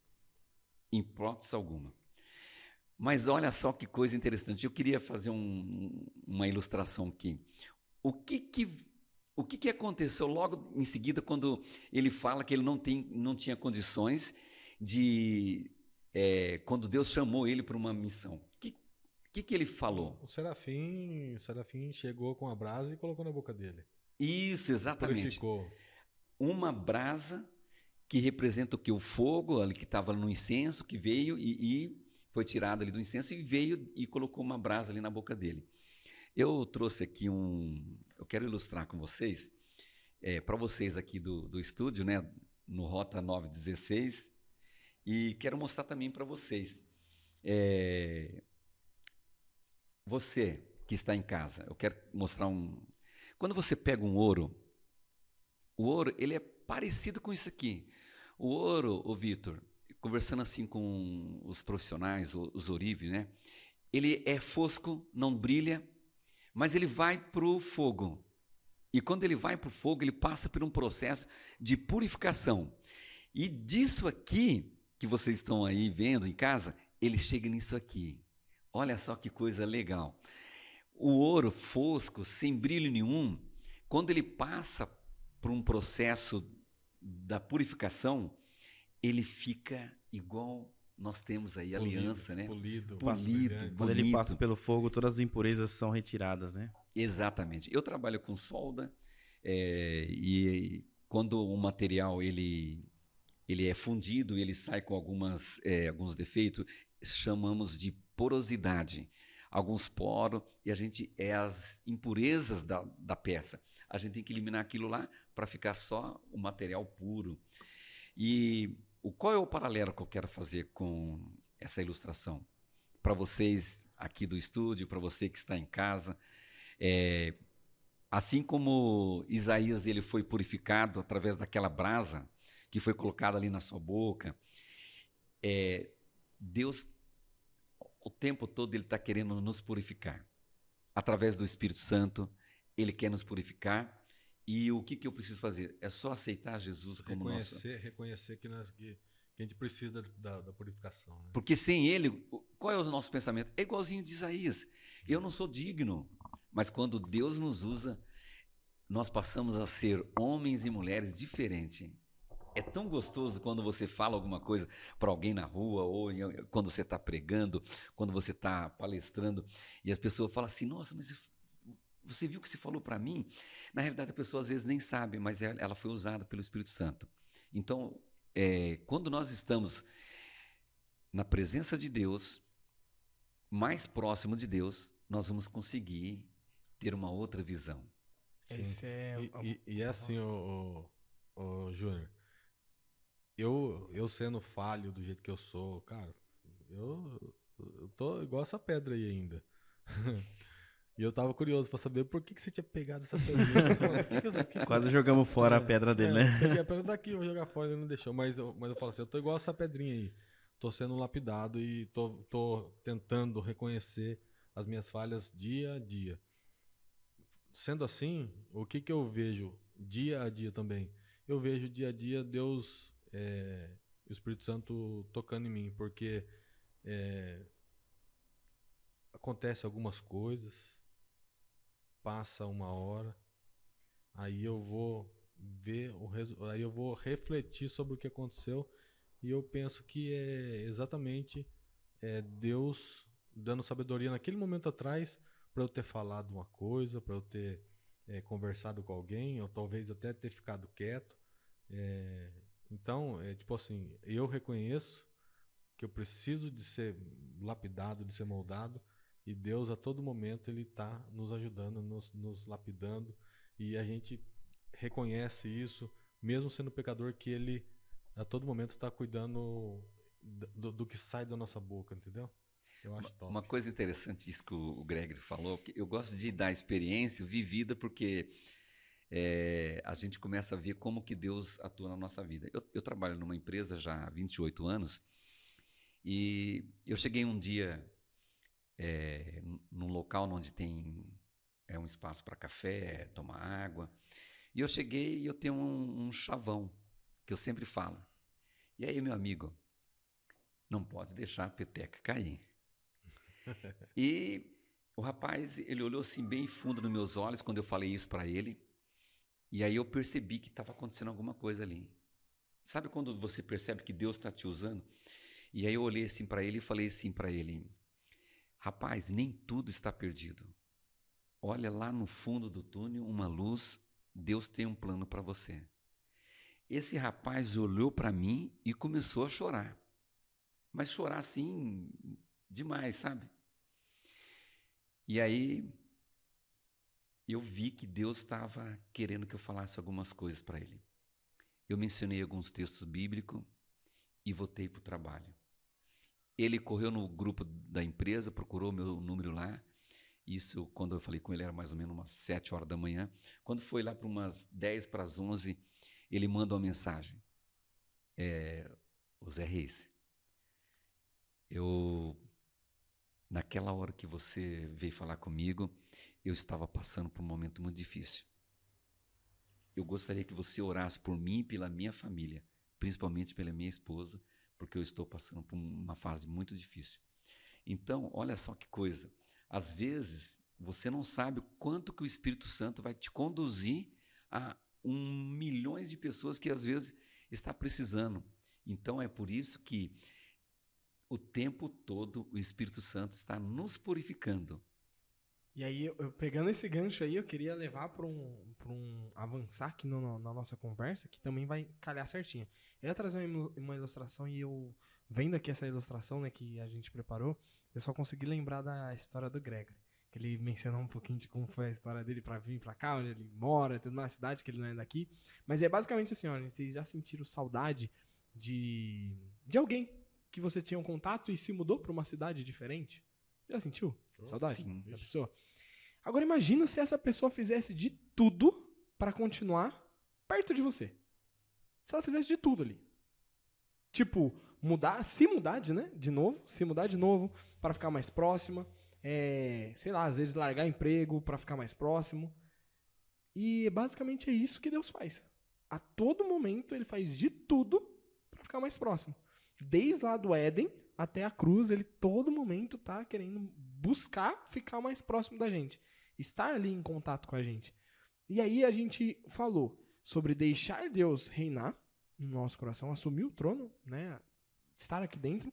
em hipótese alguma. Mas olha só que coisa interessante, eu queria fazer uma ilustração aqui. O que aconteceu logo em seguida quando ele fala que ele não tinha condições de... quando Deus chamou ele para uma missão? O que ele falou? O serafim chegou com a brasa e colocou na boca dele. Isso, exatamente. Purificou. Uma brasa que representa o que? O fogo ali que estava no incenso, que veio e foi tirado ali do incenso e veio e colocou uma brasa ali na boca dele. Eu trouxe aqui eu quero ilustrar com vocês, para vocês aqui do estúdio, né, no Rota 916, e quero mostrar também para vocês. Você que está em casa, eu quero mostrar Quando você pega o ouro, ele é parecido com isso aqui. O ouro, ô Vitor, conversando assim com os profissionais, os ourives, né? Ele é fosco, não brilha, mas ele vai para o fogo. E quando ele vai para o fogo, ele passa por um processo de purificação. E disso aqui, que vocês estão aí vendo em casa, ele chega nisso aqui. Olha só que coisa legal. O ouro fosco, sem brilho nenhum, quando ele passa por um processo da purificação, ele fica igual nós temos aí, aliança, né? Polido. Quando ele passa pelo fogo, todas as impurezas são retiradas, né? Exatamente. Eu trabalho com solda, e quando o material ele é fundido, ele sai com alguns defeitos, chamamos de porosidade. Alguns poros, e as impurezas da peça. A gente tem que eliminar aquilo lá para ficar só o material puro. E qual é o paralelo que eu quero fazer com essa ilustração? Para vocês aqui do estúdio, para você que está em casa, assim como Isaías ele foi purificado através daquela brasa que foi colocada ali na sua boca, Deus, o tempo todo, ele está querendo nos purificar. Através do Espírito Santo, ele quer nos purificar. E o que eu preciso fazer? É só aceitar Jesus como nosso... Reconhecer que a gente precisa da purificação. Né? Porque sem ele, qual é o nosso pensamento? É igualzinho de Isaías. Eu não sou digno. Mas quando Deus nos usa, nós passamos a ser homens e mulheres diferentes. É tão gostoso quando você fala alguma coisa para alguém na rua, ou quando você está pregando, quando você está palestrando, e as pessoas falam assim, nossa, mas você viu o que você falou para mim? Na realidade, a pessoa às vezes nem sabe, mas ela foi usada pelo Espírito Santo. Então, quando nós estamos na presença de Deus, mais próximo de Deus, nós vamos conseguir ter uma outra visão. E é assim, Júnior, eu sendo falho do jeito que eu sou, cara, eu tô igual essa pedra aí ainda. E eu tava curioso pra saber por que você tinha pegado essa pedrinha. Quase jogamos fora a pedra dele, né? Peguei a pedra daqui, vou jogar fora, ele não deixou. Mas eu falo assim, eu tô igual essa pedrinha aí. Tô sendo lapidado e tô tentando reconhecer as minhas falhas dia a dia. Sendo assim, o que eu vejo dia a dia também? Eu vejo dia a dia Deus, o Espírito Santo tocando em mim, porque acontece algumas coisas, passa uma hora, aí eu vou ver aí eu vou refletir sobre o que aconteceu e eu penso que é exatamente Deus dando sabedoria naquele momento atrás para eu ter falado uma coisa, para eu ter conversado com alguém, ou talvez até ter ficado quieto. Então, tipo assim, eu reconheço que eu preciso de ser lapidado, de ser moldado, e Deus a todo momento ele está nos ajudando, nos lapidando, e a gente reconhece isso, mesmo sendo pecador, que ele a todo momento está cuidando do que sai da nossa boca, entendeu? Eu acho top. Uma coisa interessante isso que o Gregory falou, que eu gosto de dar experiência vivida, porque a gente começa a ver como que Deus atua na nossa vida. Eu trabalho numa empresa já há 28 anos e eu cheguei um dia num local onde tem um espaço para café, tomar água, e eu cheguei e eu tenho um chavão, que eu sempre falo. E aí, meu amigo, não pode deixar a peteca cair. E o rapaz, ele olhou assim bem fundo nos meus olhos quando eu falei isso para ele, e aí eu percebi que estava acontecendo alguma coisa ali. Sabe quando você percebe que Deus está te usando? E aí eu olhei assim para ele e falei assim para ele: rapaz, nem tudo está perdido. Olha lá no fundo do túnel, uma luz, Deus tem um plano para você. Esse rapaz olhou para mim e começou a chorar. Mas chorar assim, demais, sabe? E aí, eu vi que Deus estava querendo que eu falasse algumas coisas para ele. Eu mencionei alguns textos bíblicos e voltei para o trabalho. Ele correu no grupo da empresa, procurou meu número lá. Isso, quando eu falei com ele, era mais ou menos umas 7 horas da manhã. Quando foi lá para umas 10 para as 11, ele manda uma mensagem. O Zé Reis, naquela hora que você veio falar comigo, eu estava passando por um momento muito difícil. Eu gostaria que você orasse por mim e pela minha família, principalmente pela minha esposa, porque eu estou passando por uma fase muito difícil. Então, olha só que coisa. Às vezes, você não sabe o quanto que o Espírito Santo vai te conduzir a milhões de pessoas que às vezes está precisando. Então, é por isso que o tempo todo o Espírito Santo está nos purificando. E aí, eu pegando esse gancho aí, eu queria levar para um avançar aqui na nossa conversa, que também vai calhar certinho. Eu ia trazer uma ilustração e eu, vendo aqui essa ilustração, né, que a gente preparou, eu só consegui lembrar da história do Gregory. Que ele mencionou um pouquinho de como foi a história dele para vir para cá, onde ele mora, tudo na cidade, que ele não é daqui. Mas é basicamente assim, olha, vocês já sentiram saudade de alguém que você tinha um contato e se mudou para uma cidade diferente? Já sentiu saudade Sim. da pessoa? Agora imagina se essa pessoa fizesse de tudo para continuar perto de você. Se ela fizesse de tudo ali. Tipo, se mudar de novo para ficar mais próxima. Sei lá, às vezes largar emprego para ficar mais próximo. E basicamente é isso que Deus faz. A todo momento ele faz de tudo para ficar mais próximo. Desde lá do Éden até a cruz, ele todo momento tá querendo buscar ficar mais próximo da gente. Estar ali em contato com a gente. E aí a gente falou sobre deixar Deus reinar no nosso coração, assumir o trono, né? Estar aqui dentro.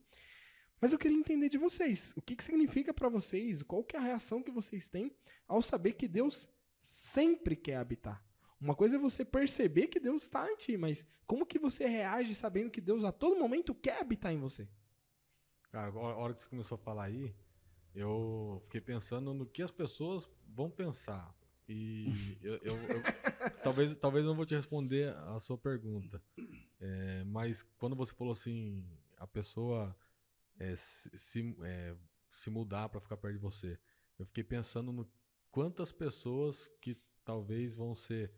Mas eu queria entender de vocês. O que significa para vocês? Qual que é a reação que vocês têm ao saber que Deus sempre quer habitar? Uma coisa é você perceber que Deus está em ti, mas como que você reage sabendo que Deus a todo momento quer habitar em você? Cara, a hora que você começou a falar aí, eu fiquei pensando no que as pessoas vão pensar. E talvez eu não vou te responder a sua pergunta. Mas quando você falou assim, a pessoa se mudar para ficar perto de você, eu fiquei pensando no quantas pessoas que talvez vão ser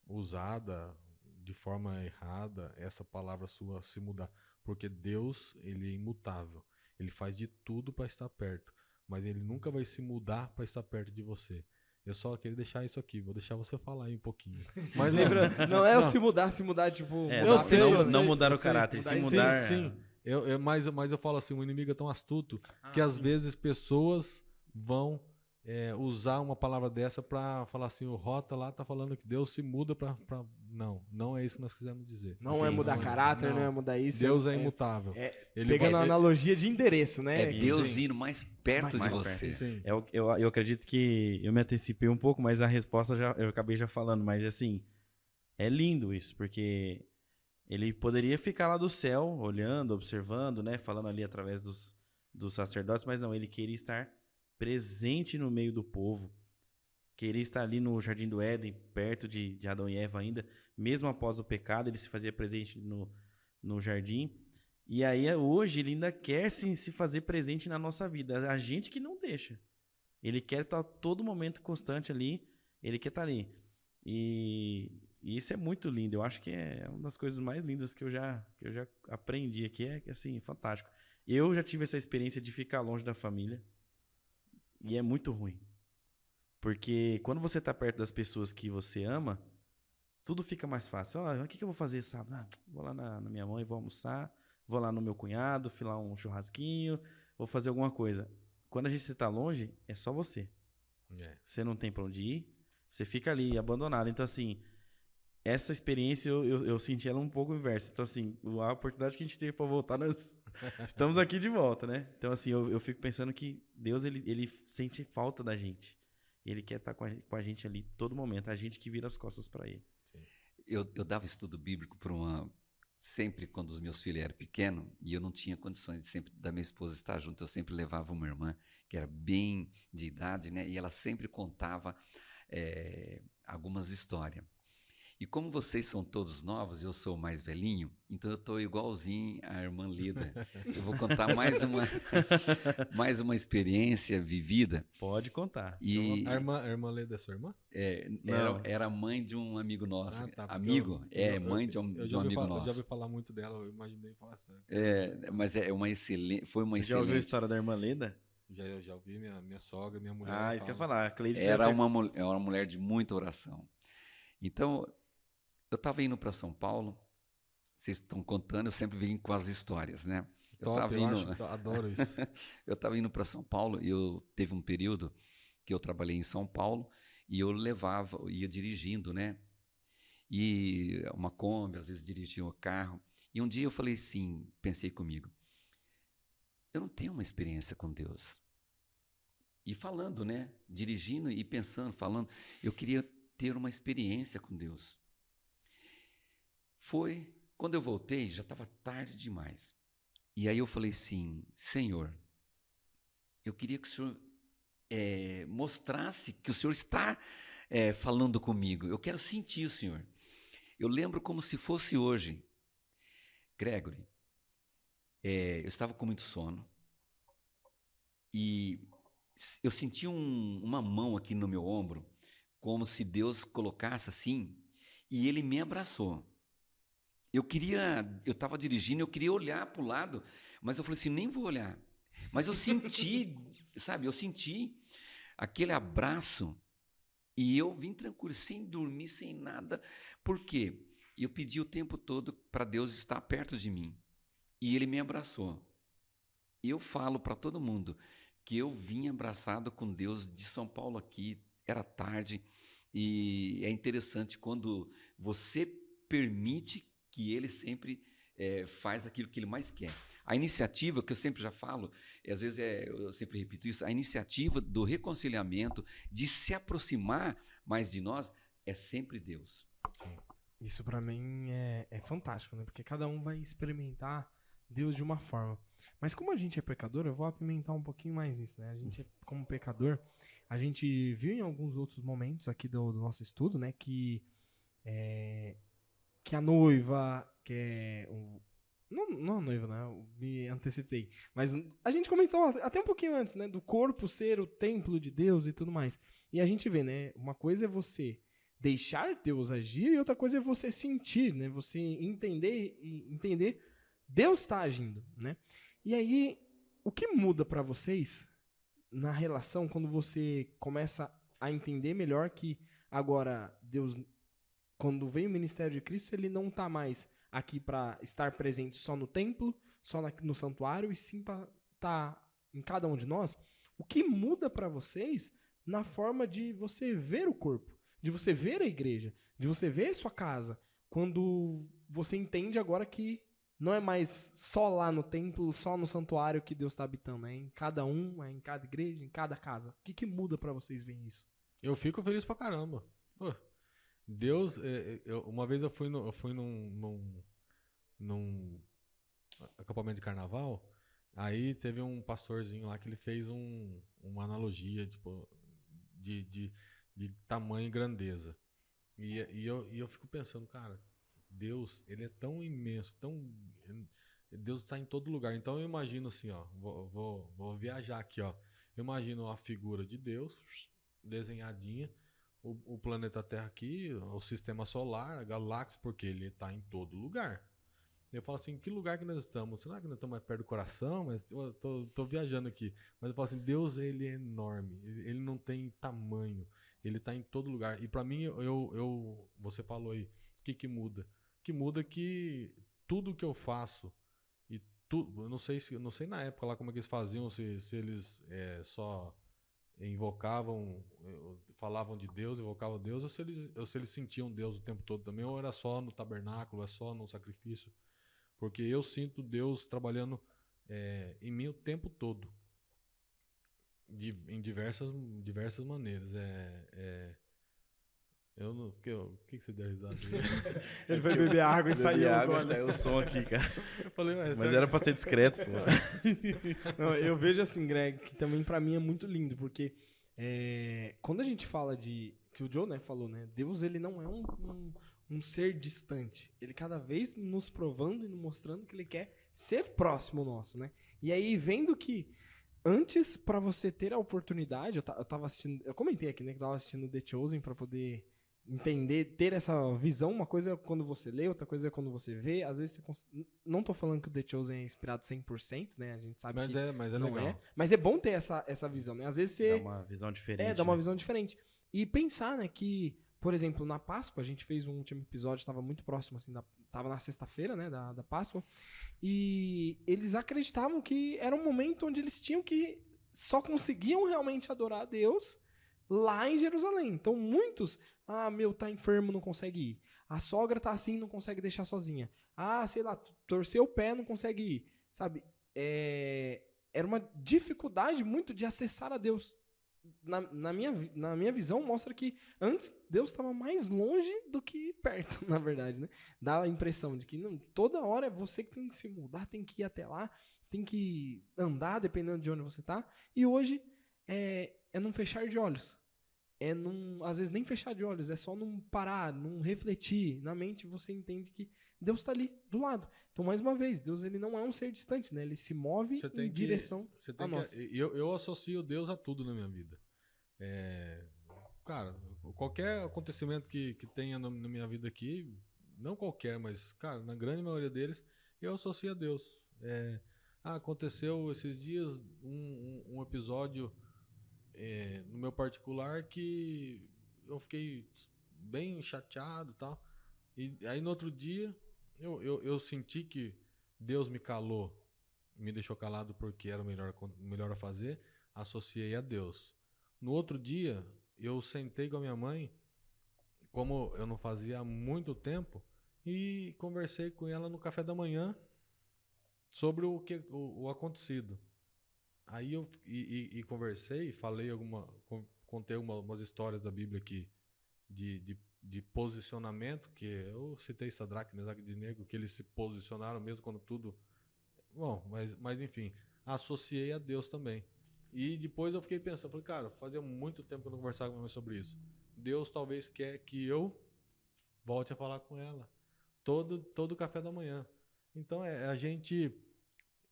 usada de forma errada essa palavra sua, se mudar. Porque Deus, ele é imutável. Ele faz de tudo para estar perto. Mas ele nunca vai se mudar para estar perto de você. Eu só queria deixar isso aqui. Vou deixar você falar aí um pouquinho. Mas lembra, não é o se mudar, tipo... Não mudar o caráter, se mudar... Sim. Mas eu falo assim, o inimigo é tão astuto que às vezes pessoas vão usar uma palavra dessa para falar assim, o Rota lá tá falando que Deus se muda para... Não é isso que nós quisemos dizer. Não é mudar caráter, não é mudar isso. Deus é imutável. Pegando a analogia de endereço, né? É Deus indo mais perto de você. Sim. Eu acredito que eu me antecipei um pouco, mas a resposta eu acabei já falando. Mas assim, é lindo isso, porque ele poderia ficar lá do céu, olhando, observando, né? Falando ali através dos sacerdotes, mas não, ele queria estar presente no meio do povo. Queria estar ali no Jardim do Éden, perto de Adão e Eva ainda. Mesmo após o pecado, ele se fazia presente no jardim. E aí, hoje, ele ainda quer se fazer presente na nossa vida. A gente que não deixa. Ele quer estar a todo momento constante ali. Ele quer estar ali. E isso é muito lindo. Eu acho que é uma das coisas mais lindas que eu já aprendi aqui. É que, assim, fantástico. Eu já tive essa experiência de ficar longe da família. E é muito ruim. Porque quando você está perto das pessoas que você ama, tudo fica mais fácil. O que eu vou fazer sábado? Vou lá na minha mãe, vou almoçar. Vou lá no meu cunhado, filar um churrasquinho. Vou fazer alguma coisa. Quando a gente está longe, é só você. Você não tem para onde ir. Você fica ali, abandonado. Então, assim, essa experiência eu senti ela um pouco inversa. Então, assim, a oportunidade que a gente teve para voltar, nós estamos aqui de volta, né? Então, assim, eu fico pensando que Deus, ele sente falta da gente. Ele quer estar com a gente ali todo momento. A gente que vira as costas para ele. Eu dava estudo bíblico sempre quando os meus filhos eram pequenos, e eu não tinha condições de sempre da minha esposa estar junto. Eu sempre levava uma irmã que era bem de idade, né? E ela sempre contava algumas histórias. E como vocês são todos novos, eu sou o mais velhinho, então eu estou igualzinho à irmã Leda. Eu vou contar mais uma experiência vivida. Pode contar. E a irmã Leda é sua irmã? Era mãe de um amigo nosso. Tá, Mãe de um amigo nosso. Eu já ouvi falar muito dela, eu imaginei falar sério. Mas foi uma excelente. Você já ouviu a história da irmã Leda? Eu já ouvi minha sogra, minha mulher. Isso que eu ia falar. Era uma mulher de muita oração. Então, eu estava indo para São Paulo, vocês estão contando, eu sempre venho com as histórias, né? Adoro isso. Eu estava indo para São Paulo e teve um período que eu trabalhei em São Paulo e eu ia dirigindo, né? E uma Kombi, às vezes dirigia um carro. E um dia eu falei assim, pensei comigo, eu não tenho uma experiência com Deus. E falando, né? Dirigindo e pensando, falando, eu queria ter uma experiência com Deus. Quando eu voltei, já estava tarde demais. E aí eu falei assim, Senhor, eu queria que o Senhor mostrasse que o Senhor está falando comigo. Eu quero sentir o Senhor. Eu lembro como se fosse hoje. Gregory, eu estava com muito sono e eu senti uma mão aqui no meu ombro, como se Deus colocasse assim, e Ele me abraçou. Eu estava dirigindo, eu queria olhar para o lado, mas eu falei assim, nem vou olhar. Mas eu senti, sabe, aquele abraço e eu vim tranquilo, sem dormir, sem nada. Por quê? Eu pedi o tempo todo para Deus estar perto de mim e Ele me abraçou. Eu falo para todo mundo que eu vim abraçado com Deus de São Paulo aqui, era tarde, e é interessante quando você permite que Ele sempre faz aquilo que Ele mais quer. A iniciativa, que eu sempre já falo, e às vezes eu sempre repito isso, a iniciativa do reconciliamento, de se aproximar mais de nós, é sempre Deus. Isso para mim é fantástico, né? Porque cada um vai experimentar Deus de uma forma. Mas como a gente é pecador, eu vou apimentar um pouquinho mais isso, né? A gente, como pecador, a gente viu em alguns outros momentos aqui do nosso estudo, né? Que a noiva, não a noiva, né? Eu me antecipei. Mas a gente comentou até um pouquinho antes, né? Do corpo ser o templo de Deus e tudo mais. E a gente vê, né? Uma coisa é você deixar Deus agir e outra coisa é você sentir, né? Você entender Deus está agindo, né? E aí, o que muda para vocês na relação quando você começa a entender melhor que agora Deus, quando vem o ministério de Cristo, ele não está mais aqui para estar presente só no templo, só no santuário, e sim para estar em cada um de nós? O que muda para vocês na forma de você ver o corpo, de você ver a igreja, de você ver a sua casa, quando você entende agora que não é mais só lá no templo, só no santuário que Deus está habitando, é em cada um, é em cada igreja, em cada casa. O que muda para vocês verem isso? Eu fico feliz pra caramba. Pô, Deus, uma vez eu fui num acampamento de carnaval, aí teve um pastorzinho lá que ele fez uma analogia, tipo, de tamanho e grandeza. E eu fico pensando, cara, Deus, ele é tão imenso, Deus está em todo lugar. Então eu imagino assim, ó, vou viajar aqui, ó. Eu imagino a figura de Deus desenhadinha, o planeta Terra aqui, o sistema solar, a galáxia, porque ele está em todo lugar. Eu falo assim, que lugar que nós estamos? Será que nós estamos mais perto do coração? Mas eu tô viajando aqui. Mas eu falo assim, Deus, ele é enorme. Ele não tem tamanho. Ele está em todo lugar. E para mim, você falou aí, o que muda? O que muda é que tudo que eu faço, e tudo, eu não sei na época lá como é que eles faziam, se eles só invocavam, falavam de Deus, invocavam Deus, ou se eles sentiam Deus o tempo todo também, ou era só no tabernáculo, é só no sacrifício. Porque eu sinto Deus trabalhando em mim o tempo todo. Em diversas maneiras. O que você deu risada? Ele foi beber água e saiu agora. Saiu o som aqui, cara. Eu falei, mas era pra ser discreto, pô. Não, eu vejo assim, Greg, que também pra mim é muito lindo, porque quando a gente fala que o Joe, né, falou, né, Deus, ele não é um ser distante. Ele cada vez nos provando e nos mostrando que ele quer ser próximo nosso, né? E aí, vendo que antes, pra você ter a oportunidade, eu tava assistindo, eu comentei aqui, né, que eu tava assistindo The Chosen pra poder entender, ter essa visão. Uma coisa é quando você lê, outra coisa é quando você vê. Às vezes não tô falando que o The Chosen é inspirado 100%, né? A gente sabe mas que não legal. É. Mas é bom ter essa visão, né? Às vezes você... Dá uma visão diferente. dá uma visão diferente. E pensar, né, que, por exemplo, na Páscoa, a gente fez um último episódio, estava muito próximo, assim, tava na sexta-feira, né, da Páscoa, e eles acreditavam que era um momento onde eles tinham que só conseguiam realmente adorar a Deus lá em Jerusalém. Então, muitos, tá enfermo, não consegue ir. A sogra tá assim, não consegue deixar sozinha. Sei lá, torceu o pé, não consegue ir. Sabe? Era uma dificuldade muito de acessar a Deus. Na minha visão, mostra que antes Deus estava mais longe do que perto, na verdade, né? Dá a impressão de que toda hora é você que tem que se mudar, tem que ir até lá, tem que andar dependendo de onde você tá. E hoje é não fechar de olhos. Às vezes nem fechar de olhos, é só não parar, não refletir. Na mente você entende que Deus está ali, do lado. Então, mais uma vez, Deus, ele não é um ser distante, né? Ele se move em direção a nós. Eu associo Deus a tudo na minha vida. Cara, qualquer acontecimento que tenha na minha vida aqui, não qualquer, mas, cara, na grande maioria deles, eu associo a Deus. Aconteceu esses dias um episódio no meu particular que eu fiquei bem chateado e tal. E aí no outro dia eu senti que Deus me calou, me deixou calado porque era o melhor a fazer, associei a Deus. No outro dia eu sentei com a minha mãe, como eu não fazia há muito tempo, e conversei com ela no café da manhã sobre o acontecido. Aí eu conversei, contei umas histórias da Bíblia aqui de posicionamento, que eu citei Sadraque, Mesaque e Abednego, que eles se posicionaram mesmo quando tudo... Bom, mas enfim, associei a Deus também. E depois eu fiquei pensando, falei, cara, fazia muito tempo que eu não conversava com a minha mãe sobre isso. Deus talvez quer que eu volte a falar com ela todo café da manhã. Então a gente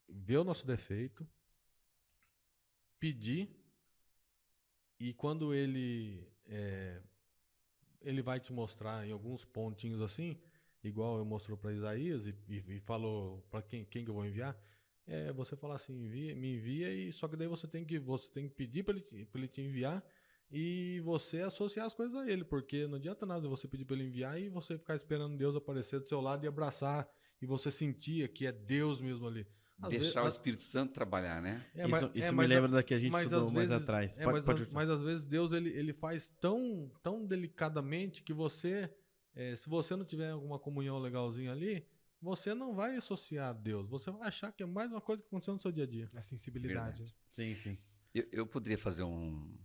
ver o nosso defeito, pedir, e quando ele vai te mostrar em alguns pontinhos assim, igual eu mostrou para Isaías e falou para quem que eu vou enviar, você falar assim, me envia, e só que daí você tem que pedir para ele te enviar e você associar as coisas a ele, porque não adianta nada você pedir para ele enviar e você ficar esperando Deus aparecer do seu lado e abraçar, e você sentia que é Deus mesmo ali. Deixar o Espírito Santo trabalhar, né? Isso me lembra da que a gente estudou mais atrás. Mas às vezes Deus ele faz tão delicadamente que você, se você não tiver alguma comunhão legalzinha ali, você não vai associar a Deus. Você vai achar que é mais uma coisa que aconteceu no seu dia a dia. A sensibilidade. Verdade. Sim. Eu poderia fazer um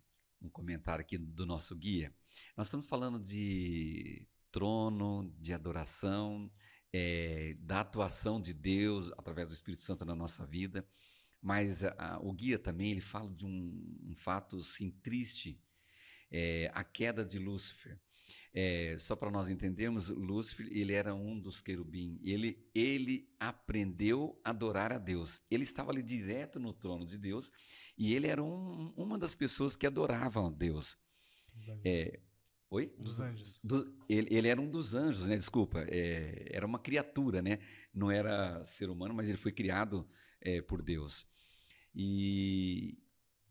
comentário aqui do nosso guia. Nós estamos falando de trono, de adoração, da atuação de Deus através do Espírito Santo na nossa vida, mas o guia também ele fala de um fato sim, triste, a queda de Lúcifer. Só para nós entendermos, Lúcifer ele era um dos querubim, ele aprendeu a adorar a Deus, ele estava ali direto no trono de Deus e ele era uma das pessoas que adoravam a Deus. Oi? Dos anjos. Ele era um dos anjos, né? Desculpa. Era uma criatura, né? Não era ser humano, mas ele foi criado por Deus. E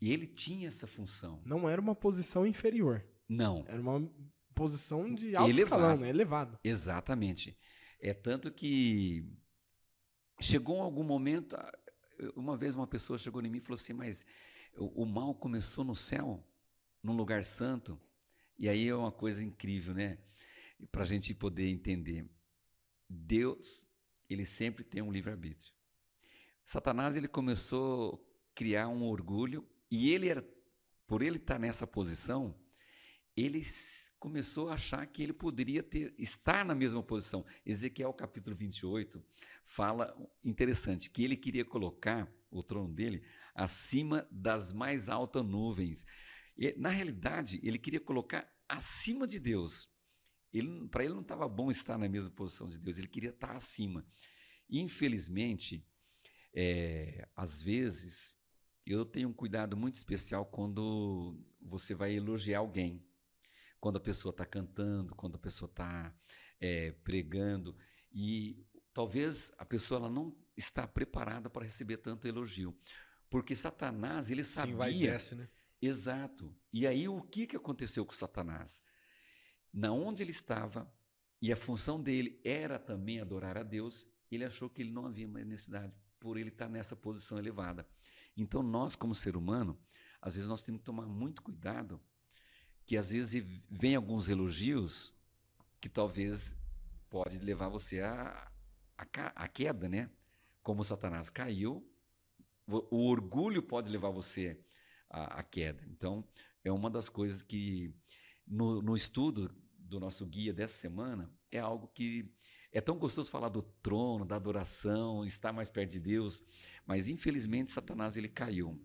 ele tinha essa função. Não era uma posição inferior. Não. Era uma posição de alto escalão, né? Elevado. Exatamente. É tanto que chegou algum momento, uma vez uma pessoa chegou em mim e falou assim, mas o mal começou no céu, num lugar santo, e aí é uma coisa incrível, né? Para a gente poder entender. Deus, ele sempre tem um livre-arbítrio. Satanás, ele começou a criar um orgulho, e por ele estar nessa posição, ele começou a achar que ele poderia estar na mesma posição. Ezequiel capítulo 28 fala, interessante, que ele queria colocar o trono dele acima das mais altas nuvens. E, na realidade, ele queria colocar acima de Deus. Para ele não estava bom estar na mesma posição de Deus, ele queria estar acima. Infelizmente, às vezes, eu tenho um cuidado muito especial quando você vai elogiar alguém. Quando a pessoa está cantando, quando a pessoa está pregando, e talvez a pessoa ela não está preparada para receber tanto elogio, porque Satanás, ele sabia... Sim, vai e desce, né? Exato. E aí o que aconteceu com Satanás? Na onde ele estava, e a função dele era também adorar a Deus, ele achou que ele não havia mais necessidade, por ele estar nessa posição elevada. Então nós, como ser humano, às vezes nós temos que tomar muito cuidado, que às vezes vem alguns elogios que talvez pode levar você à queda, né? Como Satanás caiu, o orgulho pode levar você à queda. Então, é uma das coisas que no estudo do nosso guia dessa semana, é algo que é tão gostoso falar do trono, da adoração, estar mais perto de Deus, mas infelizmente Satanás ele caiu.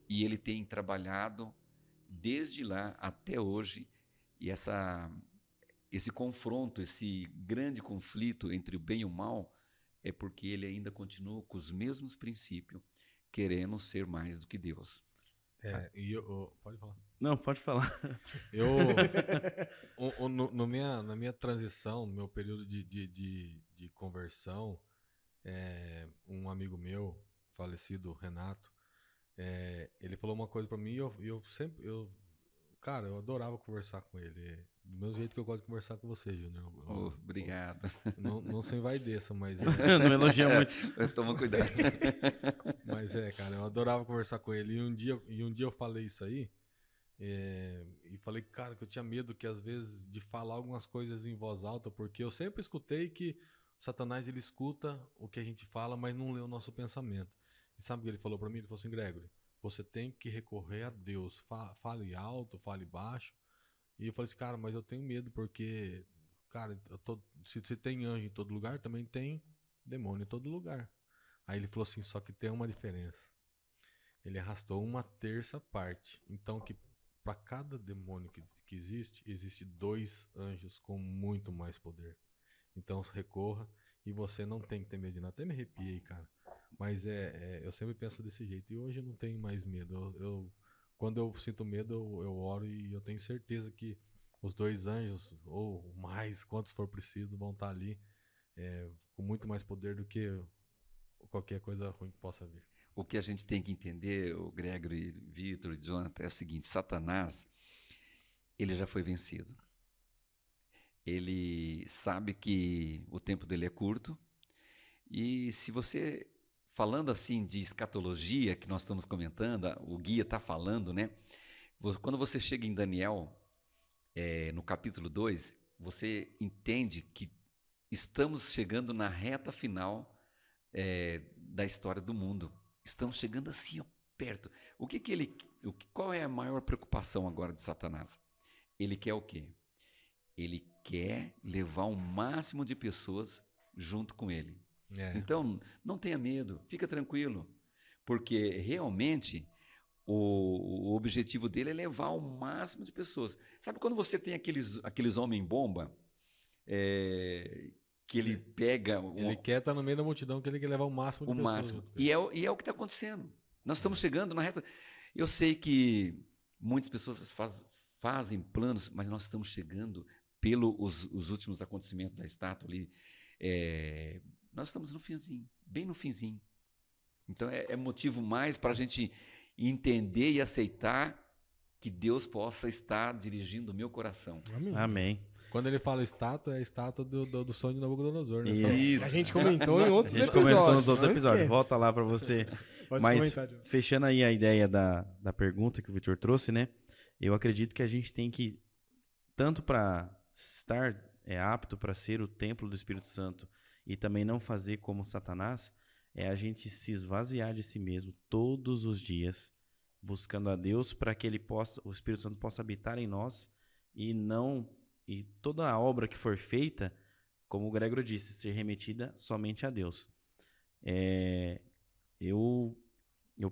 E ele tem trabalhado desde lá até hoje, e esse confronto, esse grande conflito entre o bem e o mal, é porque ele ainda continua com os mesmos princípios, querendo ser mais do que Deus. Pode falar. Não, pode falar. Na minha transição, no meu período de conversão, um amigo meu, falecido, Renato, ele falou uma coisa pra mim e eu adorava conversar com ele. Do mesmo jeito que eu gosto de conversar com você, Júnior. Obrigado. Não se envaideça, mas... Não elogia muito. Toma cuidado. Mas cara, eu adorava conversar com ele. E um dia eu falei isso aí, e falei, cara, que eu tinha medo que às vezes de falar algumas coisas em voz alta, porque eu sempre escutei que Satanás ele escuta o que a gente fala, mas não lê o nosso pensamento. E sabe o que ele falou pra mim? Ele falou assim, Gregory, você tem que recorrer a Deus. Fale alto, fale baixo. E eu falei assim, cara, mas eu tenho medo porque, cara, se tem anjo em todo lugar, também tem demônio em todo lugar. Aí ele falou assim, só que tem uma diferença. Ele arrastou 1/3 parte. Então, que para cada demônio que existe 2 anjos com muito mais poder. Então, recorra e você não tem que ter medo de nada. Até me arrepiei, cara. Mas eu sempre penso desse jeito. E hoje eu não tenho mais medo. Quando eu sinto medo, eu oro e eu tenho certeza que os 2 anjos, ou mais, quantos for preciso, vão estar ali com muito mais poder do que qualquer coisa ruim que possa vir. O que a gente tem que entender, o Gregory, Vitor e Jonathan, é o seguinte, Satanás, ele já foi vencido. Ele sabe que o tempo dele é curto, e se você... Falando assim de escatologia, que nós estamos comentando, o guia está falando, né? Quando você chega em Daniel, no capítulo 2, você entende que estamos chegando na reta final da história do mundo. Estamos chegando assim, ó, perto. Qual é a maior preocupação agora de Satanás? Ele quer o quê? Ele quer levar o máximo de pessoas junto com ele. Então, não tenha medo, fica tranquilo, porque realmente o objetivo dele é levar o máximo de pessoas. Sabe quando você tem aqueles homem-bomba, que ele pega... Ele quer estar no meio da multidão, que ele quer levar o máximo de pessoas. Máximo. E é o que está acontecendo. Nós estamos chegando na reta... Eu sei que muitas pessoas fazem planos, mas nós estamos chegando pelos os últimos acontecimentos da estátua ali. Nós estamos no finzinho, bem no finzinho. Então é motivo mais para a gente entender e aceitar que Deus possa estar dirigindo o meu coração. Amém. Quando ele fala estátua, é a estátua do sonho de Nabucodonosor, né? Isso. A gente comentou em outros episódios. A gente comentou nos outros não episódios. esquece. Volta lá para você. Mas fechando aí a ideia da pergunta que o Vitor trouxe, né? Eu acredito que a gente tem que, tanto para estar apto para ser o templo do Espírito Santo e também não fazer como Satanás, é a gente se esvaziar de si mesmo todos os dias, buscando a Deus para que o Espírito Santo possa habitar em nós e toda a obra que for feita, como o Gregor disse, ser remetida somente a Deus. Eu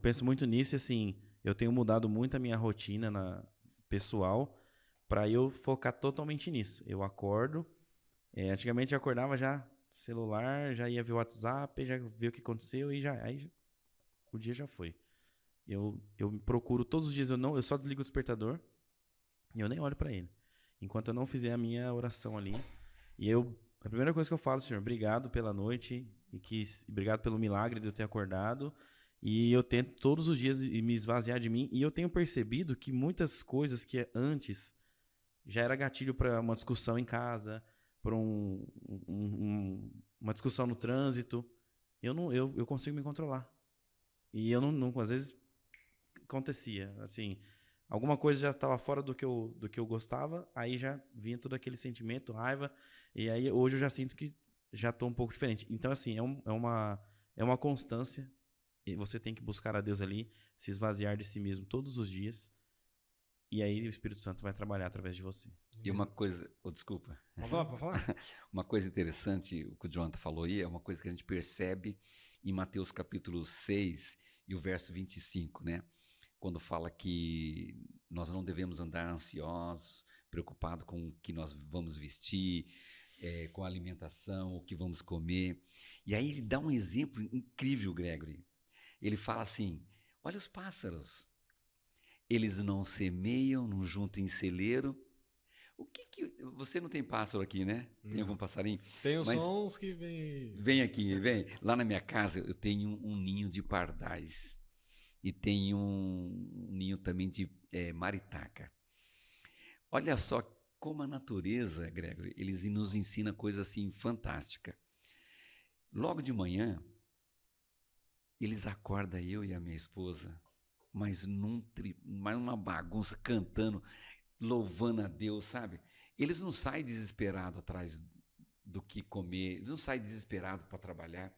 penso muito nisso e assim, eu tenho mudado muito a minha rotina pessoal para eu focar totalmente nisso. Eu acordo, antigamente eu acordava já celular, já ia ver o WhatsApp, já ver o que aconteceu aí o dia já foi. Eu procuro todos os dias, eu só desligo o despertador e eu nem olho para ele. Enquanto eu não fizer a minha oração ali. E a primeira coisa que eu falo, Senhor, obrigado pela noite obrigado pelo milagre de eu ter acordado. E eu tento todos os dias me esvaziar de mim. E eu tenho percebido que muitas coisas que antes já era gatilho para uma discussão em casa, para uma discussão no trânsito, eu consigo me controlar. E eu não às vezes acontecia, assim, alguma coisa já estava fora do que eu gostava, aí já vinha todo aquele sentimento, raiva, e aí hoje eu já sinto que já estou um pouco diferente. Então, assim, é uma constância, e você tem que buscar a Deus ali, se esvaziar de si mesmo todos os dias, e aí o Espírito Santo vai trabalhar através de você. E uma coisa, desculpa. Pode falar. Uma coisa interessante, o que o Jonathan falou aí, é uma coisa que a gente percebe em Mateus capítulo 6 e o verso 25, né? Quando fala que nós não devemos andar ansiosos, preocupados com o que nós vamos vestir, com a alimentação, o que vamos comer. E aí ele dá um exemplo incrível, Gregory. Ele fala assim, olha os pássaros, eles não semeiam, não juntam em celeiro. Você não tem pássaro aqui, né? Tem algum passarinho? Tem os sons que vem... Vem aqui, vem. Lá na minha casa eu tenho um ninho de pardais. E tem um ninho também de maritaca. Olha só como a natureza, Gregory, eles nos ensina coisa assim fantástica. Logo de manhã, eles acordam eu e a minha esposa, mas numa bagunça, cantando, louvando a Deus, sabe? Eles não saem desesperados atrás do que comer, eles não saem desesperados para trabalhar.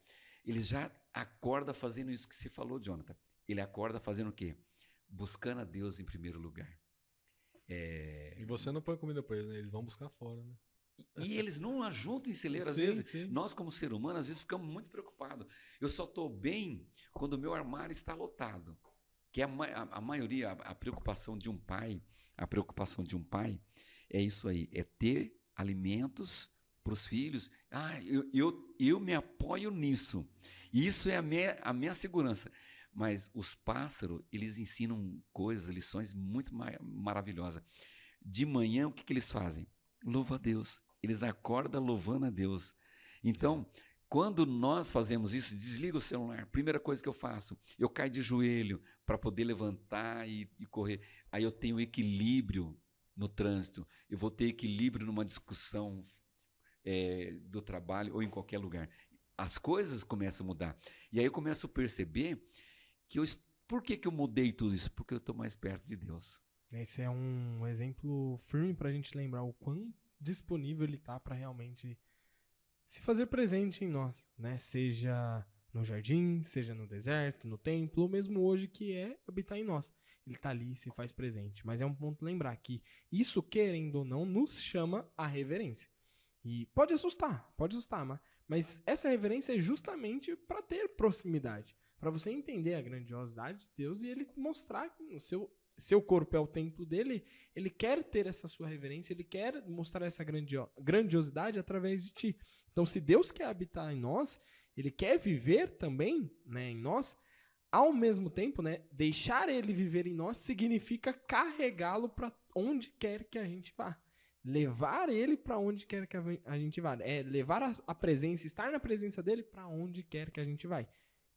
Eles já acordam fazendo isso que você falou, Jonathan. Ele acorda fazendo o quê? Buscando a Deus em primeiro lugar. E você não põe comida para eles, né? Eles vão buscar fora, né? E eles não ajuntam em celeiro. Às vezes, nós como ser humano, às vezes ficamos muito preocupados. Eu só estou bem quando o meu armário está lotado. Que a maioria, a preocupação de um pai é isso aí, é ter alimentos para os filhos. Eu me apoio nisso. E isso é a minha segurança. Mas os pássaros, eles ensinam coisas, lições muito maravilhosas. De manhã, o que eles fazem? Louva a Deus. Eles acordam louvando a Deus. Então, quando nós fazemos isso, desliga o celular. Primeira coisa que eu faço, eu caio de joelho para poder levantar e correr. Aí eu tenho equilíbrio no trânsito. Eu vou ter equilíbrio numa discussão do trabalho ou em qualquer lugar. As coisas começam a mudar. E aí eu começo a perceber que por que eu mudei tudo isso? Porque eu estou mais perto de Deus. Esse é um exemplo firme para a gente lembrar o quão disponível ele está para realmente se fazer presente em nós, né? Seja no jardim, seja no deserto, no templo, ou mesmo hoje que é habitar em nós. Ele está ali e se faz presente. Mas é um ponto lembrar que isso, querendo ou não, nos chama a reverência. E pode assustar, mas essa reverência é justamente para ter proximidade. Para você entender a grandiosidade de Deus e ele mostrar que o seu corpo é o templo dele, ele quer ter essa sua reverência, ele quer mostrar essa grandiosidade através de ti. Então, se Deus quer habitar em nós, ele quer viver também, né, em nós, ao mesmo tempo, né, deixar ele viver em nós significa carregá-lo para onde quer que a gente vá. Levar ele para onde quer que a gente vá. É levar a presença, estar na presença dele para onde quer que a gente vai.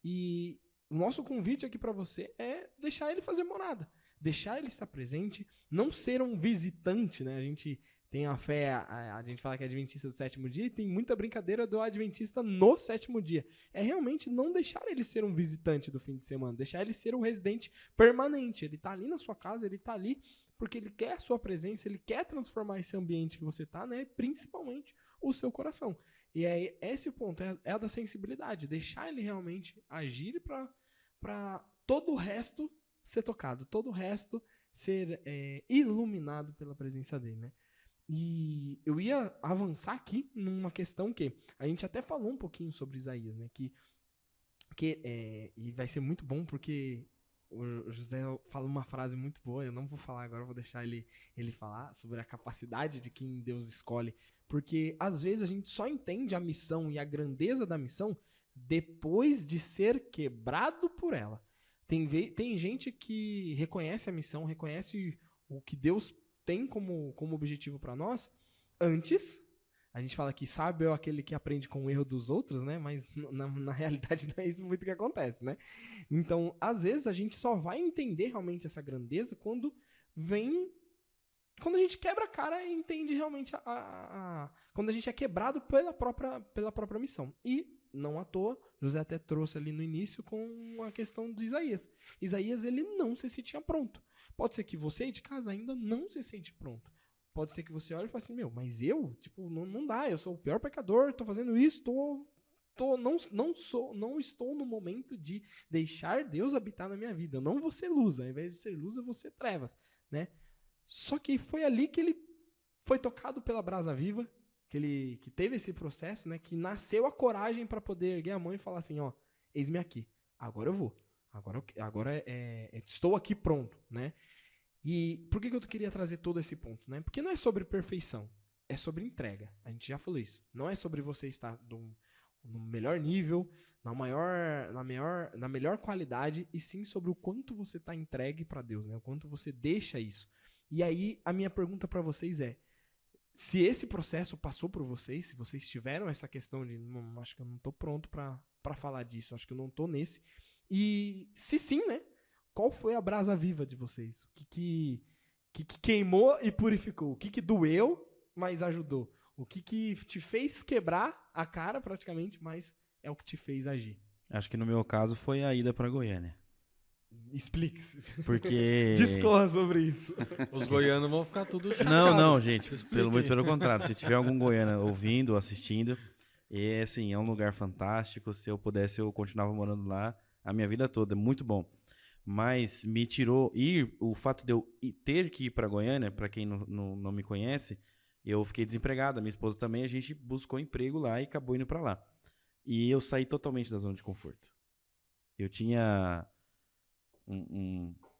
E o nosso convite aqui para você é deixar ele fazer morada. Deixar ele estar presente, não ser um visitante, né? A gente tem a fé, a gente fala que é adventista do sétimo dia e tem muita brincadeira do adventista no sétimo dia. É realmente não deixar ele ser um visitante do fim de semana, deixar ele ser um residente permanente. Ele tá ali na sua casa, ele tá ali porque ele quer a sua presença, ele quer transformar esse ambiente que você tá, né? Principalmente o seu coração. E é esse o ponto, é a da sensibilidade, deixar ele realmente agir para todo o resto ser tocado, todo o resto ser iluminado pela presença dele, né? E eu ia avançar aqui numa questão que a gente até falou um pouquinho sobre Isaías, né? E vai ser muito bom porque o José fala uma frase muito boa, eu não vou falar agora, eu vou deixar ele falar sobre a capacidade de quem Deus escolhe, porque às vezes a gente só entende a missão e a grandeza da missão depois de ser quebrado por ela. Tem gente que reconhece a missão, reconhece o que Deus tem como objetivo para nós antes. A gente fala que sábio é aquele que aprende com o erro dos outros, né? Mas na realidade não é isso muito que acontece, né? Então, às vezes, a gente só vai entender realmente essa grandeza quando a gente quebra a cara e entende realmente quando a gente é quebrado pela própria missão. E, não à toa, José até trouxe ali no início com a questão de Isaías. Isaías, ele não se sentia pronto. Pode ser que você de casa ainda não se sente pronto. Pode ser que você olhe e fale assim, mas eu, não dá, eu sou o pior pecador, tô fazendo isso, não estou no momento de deixar Deus habitar na minha vida. Eu não vou ser luz, ao invés de ser luz, eu vou ser trevas, né? Só que foi ali que ele foi tocado pela brasa viva, que teve esse processo, né? Que nasceu a coragem para poder erguer a mão e falar assim, eis-me aqui, agora eu vou. Agora estou aqui pronto, né? E por que eu queria trazer todo esse ponto, né? Porque não é sobre perfeição, é sobre entrega. A gente já falou isso. Não é sobre você estar no melhor nível, na melhor qualidade, e sim sobre o quanto você está entregue para Deus, né? O quanto você deixa isso. E aí, a minha pergunta para vocês é, se esse processo passou por vocês, se vocês tiveram essa questão de, acho que eu não estou pronto para falar disso, acho que eu não estou nesse. E se sim, né? Qual foi a brasa viva de vocês? O que queimou e purificou? O que doeu, mas ajudou? O que te fez quebrar a cara praticamente, mas é o que te fez agir? Acho que no meu caso foi a ida para Goiânia. Explique-se. Porque... Discorra sobre isso. Os goianos vão ficar tudo chateados. Não, gente. Muito pelo contrário. Se tiver algum goiano ouvindo, assistindo, assim, é um lugar fantástico. Se eu pudesse, eu continuava morando lá a minha vida toda. É muito bom. Mas me tirou... o fato de eu ter que ir para Goiânia, para quem não me conhece, eu fiquei desempregado. A minha esposa também, a gente buscou emprego lá e acabou indo para lá. E eu saí totalmente da zona de conforto. Eu tinha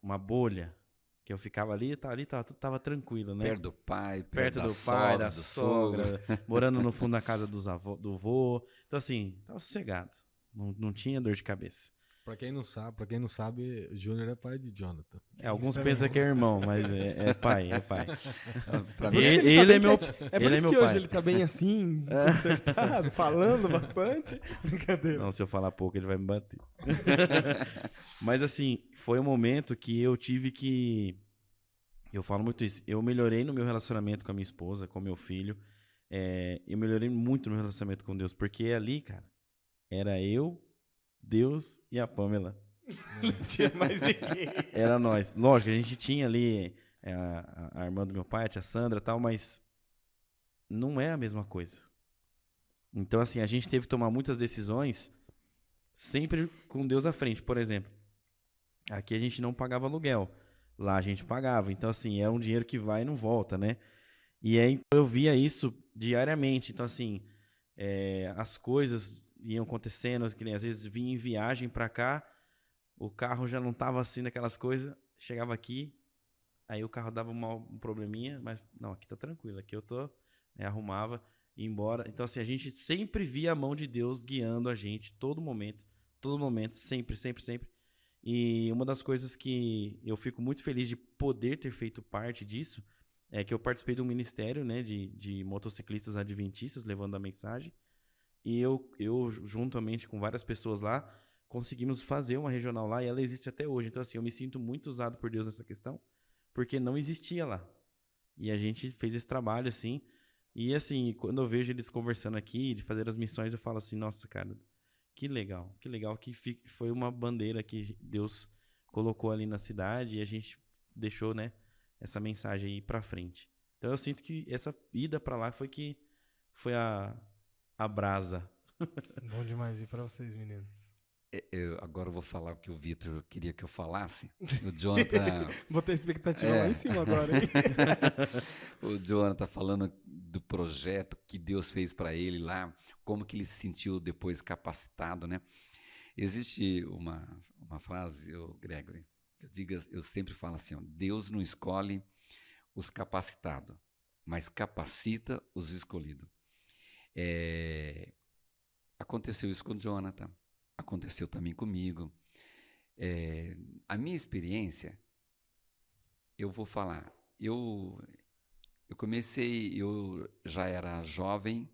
uma bolha que eu ficava ali, tudo tava tranquilo, né? Perto do pai, perto do pai, da sogra, morando no fundo da casa do vô. Então, assim, tava sossegado. Não tinha dor de cabeça. Pra quem não sabe, Júnior é pai de Jonathan. Alguns pensam que é irmão, mas é pai. Pra mim, ele é meu É por isso que hoje ele tá bem assim, consertado, falando bastante. Brincadeira. Não, se eu falar pouco, ele vai me bater. Mas assim, foi um momento que eu tive que... Eu falo muito isso. Eu melhorei no meu relacionamento com a minha esposa, com o meu filho. Eu melhorei muito no meu relacionamento com Deus, porque ali, cara, era eu, Deus e a Pamela. Não tinha mais ninguém. Era nós. Lógico, a gente tinha ali a irmã do meu pai, a tia Sandra e tal, mas não é a mesma coisa. Então, assim, a gente teve que tomar muitas decisões sempre com Deus à frente. Por exemplo, aqui a gente não pagava aluguel. Lá a gente pagava. Então, assim, é um dinheiro que vai e não volta, né? E aí eu via isso diariamente. Então, assim, as coisas iam acontecendo, que nem às vezes vinha em viagem pra cá, o carro já não tava assim daquelas coisas, chegava aqui, aí o carro dava um probleminha, mas não, aqui tá tranquilo, aqui eu tô, arrumava, ia embora. Então assim, a gente sempre via a mão de Deus guiando a gente, todo momento, sempre. E uma das coisas que eu fico muito feliz de poder ter feito parte disso é que eu participei de um ministério, né, de motociclistas adventistas levando a mensagem. E eu, juntamente com várias pessoas lá, conseguimos fazer uma regional lá e ela existe até hoje. Então, assim, eu me sinto muito usado por Deus nessa questão, porque não existia lá. E a gente fez esse trabalho, assim. E, assim, quando eu vejo eles conversando aqui, de fazer as missões, eu falo assim, nossa, cara, que legal que foi uma bandeira que Deus colocou ali na cidade e a gente deixou, né, essa mensagem aí pra frente. Então eu sinto que essa ida pra lá foi a brasa. Bom demais ir pra vocês, meninos. Agora eu vou falar o que o Vitor queria que eu falasse. O Jonathan... Botei a expectativa lá em cima agora, hein? O Jonathan falando do projeto que Deus fez para ele lá, como que ele se sentiu depois capacitado, né? Existe uma frase, Gregory, eu sempre falo assim, ó, Deus não escolhe os capacitados, mas capacita os escolhidos. Aconteceu isso com o Jonathan, aconteceu também comigo. A minha experiência, eu vou falar, eu já era jovem,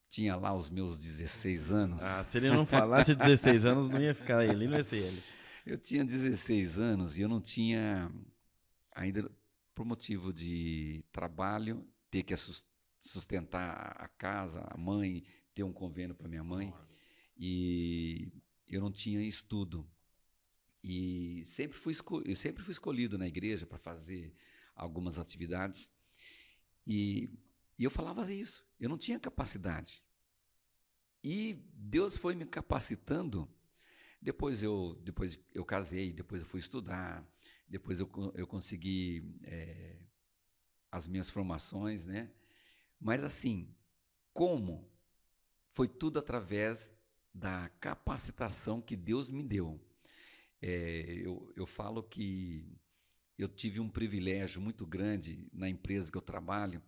tinha lá os meus 16 anos. Se ele não falasse 16 anos, não ia ficar ele, não ia ser ele. Eu tinha 16 anos e eu não tinha, ainda por motivo de trabalho, ter que sustentar a casa, a mãe, ter um convênio para minha mãe, e eu não tinha estudo. E eu sempre fui escolhido na igreja para fazer algumas atividades, e eu falava isso, eu não tinha capacidade. E Deus foi me capacitando. Depois eu casei, depois eu fui estudar, depois eu consegui as minhas formações, né? Mas assim, como? Foi tudo através da capacitação que Deus me deu. Eu falo que eu tive um privilégio muito grande na empresa que eu trabalho.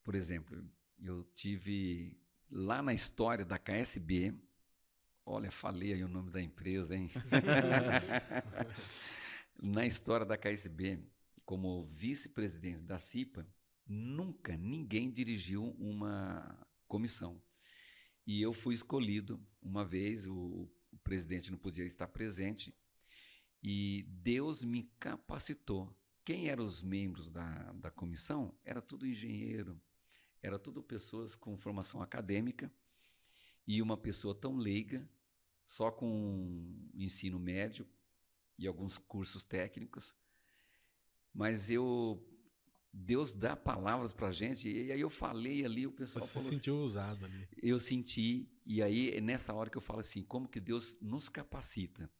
Por exemplo, eu tive lá na história da KSB, olha, falei aí o nome da empresa, hein? Na história da KSB, como vice-presidente da CIPA, nunca ninguém dirigiu uma comissão. E eu fui escolhido uma vez, o presidente não podia estar presente, e Deus me capacitou. Quem eram os membros da comissão? Era tudo engenheiro, era tudo pessoas com formação acadêmica, e uma pessoa tão leiga, só com ensino médio e alguns cursos técnicos. Mas Deus dá palavras para a gente, e aí eu falei ali, o pessoal Você falou... se sentiu usado ali. Eu senti, e aí é nessa hora que eu falo assim, como que Deus nos capacita.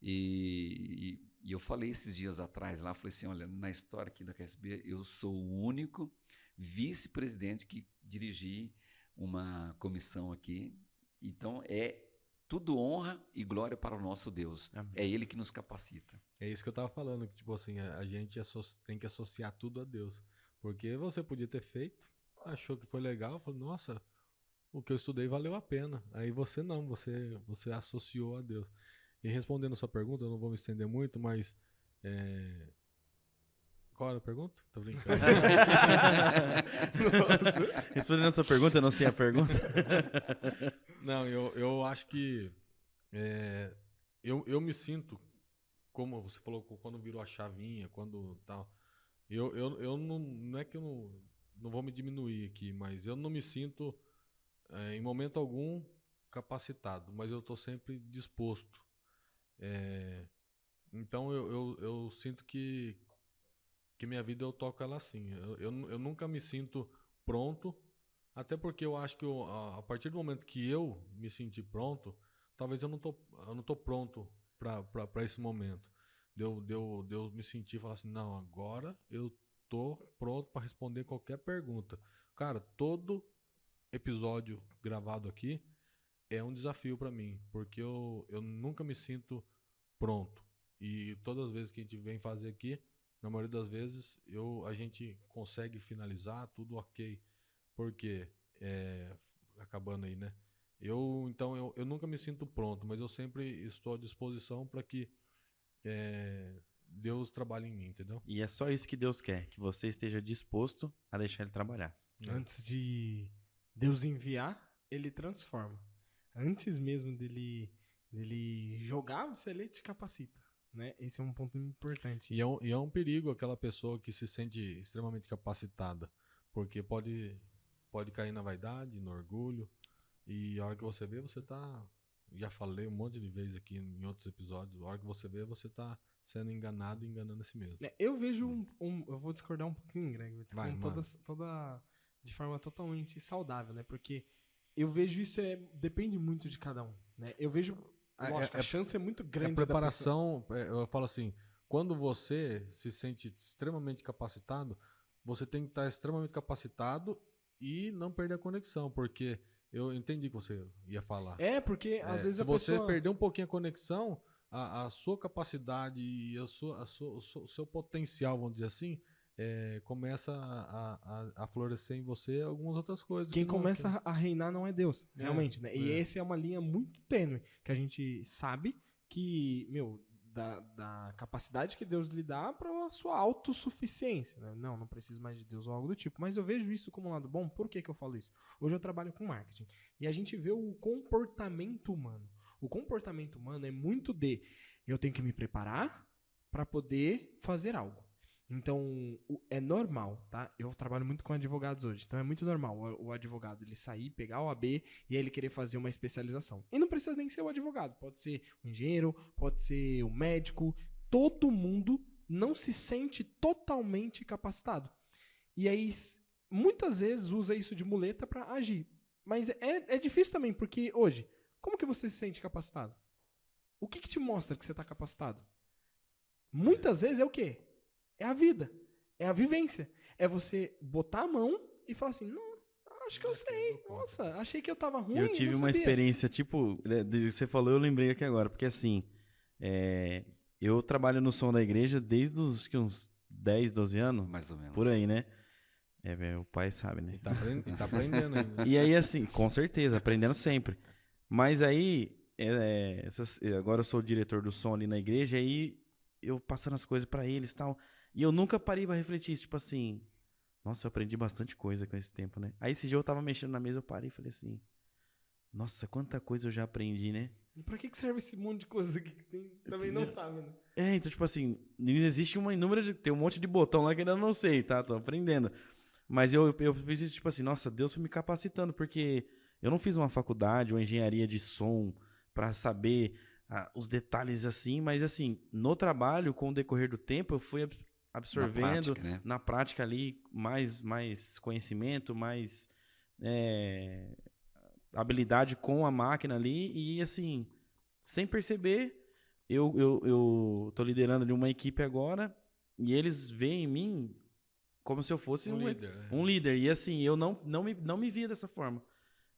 E eu falei esses dias atrás lá, falei assim, olha, na história aqui da KSB, eu sou o único vice-presidente que dirigi uma comissão aqui. Então, tudo honra e glória para o nosso Deus. Amém. É Ele que nos capacita. É isso que eu tava falando, que tipo assim, a gente tem que associar tudo a Deus. Porque você podia ter feito, achou que foi legal, falou, nossa, o que eu estudei valeu a pena. Aí você não, você associou a Deus. E respondendo a sua pergunta, eu não vou me estender muito, mas... Qual era a pergunta? Tô brincando. Respondendo a sua pergunta, eu não sei a pergunta. Não, eu acho que eu me sinto, como você falou, quando virou a chavinha, quando tal. Eu não é que eu não vou me diminuir aqui, mas eu não me sinto em momento algum capacitado, mas eu estou sempre disposto. Então eu sinto que minha vida eu toco ela assim. Eu nunca me sinto pronto, até porque eu acho que a partir do momento que eu me sentir pronto, talvez eu não tô pronto para esse momento. Deu me sentir e falar assim, não, agora eu tô pronto para responder qualquer pergunta. Cara, todo episódio gravado aqui é um desafio para mim, porque eu nunca me sinto pronto. E todas as vezes que a gente vem fazer aqui, na maioria das vezes, a gente consegue finalizar tudo ok. Porque, acabando aí, né? Então, eu nunca me sinto pronto, mas eu sempre estou à disposição para que Deus trabalhe em mim, entendeu? E é só isso que Deus quer, que você esteja disposto a deixar Ele trabalhar. Antes de Deus enviar, Ele transforma. Antes mesmo dele jogar, você ele te capacita. Né? Esse é um ponto importante. E é um perigo aquela pessoa que se sente extremamente capacitada, porque pode cair na vaidade, no orgulho, e a hora que você vê, você tá... Já falei um monte de vezes aqui em outros episódios, a hora que você vê, você tá sendo enganado e enganando a si mesmo. Eu vejo eu vou discordar um pouquinho, Greg, toda de forma totalmente saudável, né? Porque eu vejo isso depende muito de cada um, né? Eu vejo lógico, a chance é muito grande. A preparação, eu falo assim, quando você se sente extremamente capacitado, você tem que estar extremamente capacitado e não perder a conexão, porque eu entendi que você ia falar. Porque às vezes se você perder um pouquinho a conexão, a sua capacidade e o seu potencial, vamos dizer assim, começa a florescer em você algumas outras coisas. Quem começa a reinar não é Deus, realmente, né? E essa é uma linha muito tênue, que a gente sabe que, da capacidade que Deus lhe dá para a sua autossuficiência. Né? Não preciso mais de Deus ou algo do tipo. Mas eu vejo isso como um lado bom. Por que eu falo isso? Hoje eu trabalho com marketing. E a gente vê o comportamento humano. O comportamento humano é muito eu tenho que me preparar para poder fazer algo. Então, é normal, tá? Eu trabalho muito com advogados hoje. Então, é muito normal o advogado ele sair, pegar o AB e ele querer fazer uma especialização. E não precisa nem ser o advogado. Pode ser o engenheiro, pode ser o médico. Todo mundo não se sente totalmente capacitado. E aí, muitas vezes, usa isso de muleta para agir. Mas é difícil também, porque hoje, como que você se sente capacitado? O que te mostra que você está capacitado? Muitas vezes é o quê? É a vida, é a vivência. É você botar a mão e falar assim, não, acho que eu sei. Nossa, achei que eu tava ruim. Eu tive uma experiência, você falou, eu lembrei aqui agora, porque assim, eu trabalho no som da igreja desde uns 10, 12 anos. Mais ou menos. Por aí, né? O pai sabe, né? E tá aprendendo ainda. E aí, assim, com certeza, aprendendo sempre. Mas aí, agora eu sou o diretor do som ali na igreja, aí eu passando as coisas pra eles e tal. E eu nunca parei pra refletir, tipo assim, nossa, eu aprendi bastante coisa com esse tempo, né? Aí esse dia eu tava mexendo na mesa, eu parei e falei assim, nossa, quanta coisa eu já aprendi, né? E pra que serve esse monte de coisa que tem? Também não sabe, né? Então, tipo assim, existe uma inúmera tem um monte de botão lá que eu ainda não sei, tá? Tô aprendendo. Mas eu pensei, tipo assim, nossa, Deus foi me capacitando, porque eu não fiz uma faculdade ou engenharia de som pra saber os detalhes assim, mas assim, no trabalho, com o decorrer do tempo, eu fui absorvendo na prática ali mais conhecimento, mais habilidade com a máquina ali e assim, sem perceber, eu tô liderando ali uma equipe agora e eles veem em mim como se eu fosse um líder e assim, eu não me via dessa forma.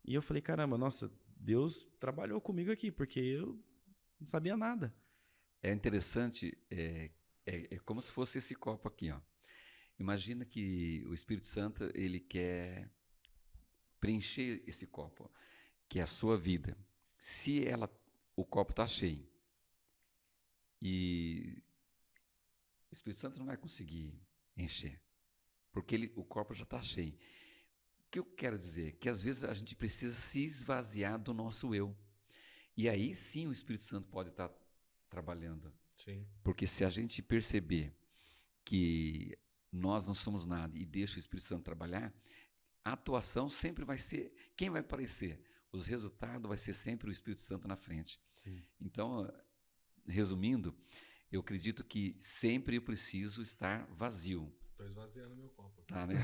E eu falei, caramba, nossa, Deus trabalhou comigo aqui, porque eu não sabia nada. É interessante, é como se fosse esse copo aqui, ó. Imagina que o Espírito Santo, ele quer preencher esse copo, que é a sua vida. Se o copo está cheio e o Espírito Santo não vai conseguir encher, porque o copo já está cheio. O que eu quero dizer? Que às vezes a gente precisa se esvaziar do nosso eu. E aí sim o Espírito Santo pode estar trabalhando. Sim. Porque se a gente perceber que nós não somos nada e deixa o Espírito Santo trabalhar, a atuação sempre vai ser quem vai aparecer. Os resultados vai ser sempre o Espírito Santo na frente. Sim. Então, resumindo, eu acredito que sempre eu preciso estar vazio. Estou esvaziando meu copo. Tá, né?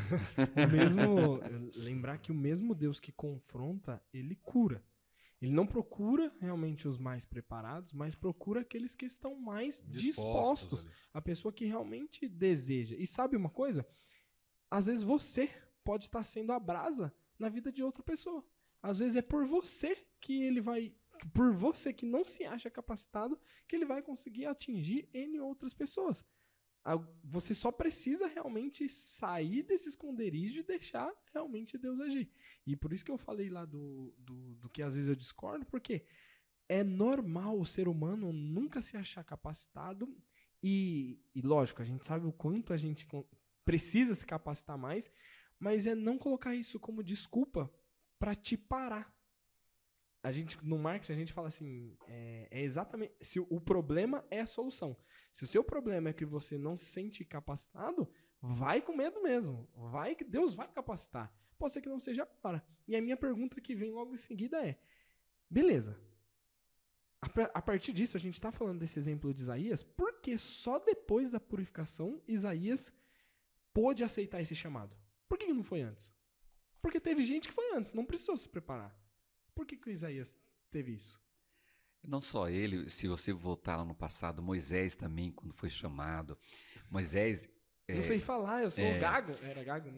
Lembrar que o mesmo Deus que confronta, ele cura. Ele não procura realmente os mais preparados, mas procura aqueles que estão mais dispostos. A pessoa que realmente deseja. E sabe uma coisa? Às vezes você pode estar sendo a brasa na vida de outra pessoa. Às vezes é por você que ele vai... Por você que não se acha capacitado, que ele vai conseguir atingir N outras pessoas. Você só precisa realmente sair desse esconderijo e deixar realmente Deus agir. E por isso que eu falei lá do que às vezes eu discordo, porque é normal o ser humano nunca se achar capacitado e lógico, a gente sabe o quanto a gente precisa se capacitar mais, mas é não colocar isso como desculpa para te parar. No marketing, a gente fala assim, é exatamente, se o problema é a solução. Se o seu problema é que você não se sente capacitado, vai com medo mesmo. Vai que Deus vai capacitar. Pode ser que não seja agora. E a minha pergunta que vem logo em seguida é, beleza, a partir disso a gente está falando desse exemplo de Isaías, porque só depois da purificação Isaías pôde aceitar esse chamado. Por que não foi antes? Porque teve gente que foi antes, não precisou se preparar. Por que o Isaías teve isso? Não só ele, se você voltar lá no passado, Moisés também, quando foi chamado. Moisés... Não sei falar, eu sou gago. Era gago.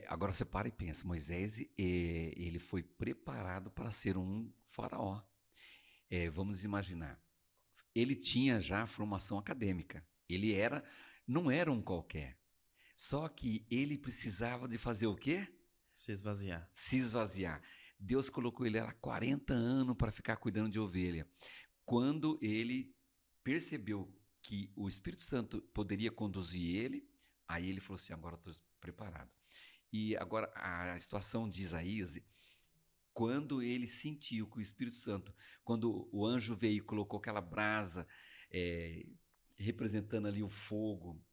Agora você para e pensa. Moisés, ele foi preparado para ser um faraó. Vamos imaginar. Ele tinha já formação acadêmica. Ele não era um qualquer. Só que ele precisava de fazer o quê? Se esvaziar. Se esvaziar. Deus colocou ele há 40 anos para ficar cuidando de ovelha. Quando ele percebeu que o Espírito Santo poderia conduzir ele, aí ele falou assim, agora estou preparado. E agora a situação de Isaías, quando ele sentiu que o Espírito Santo, quando o anjo veio e colocou aquela brasa, representando ali o fogo,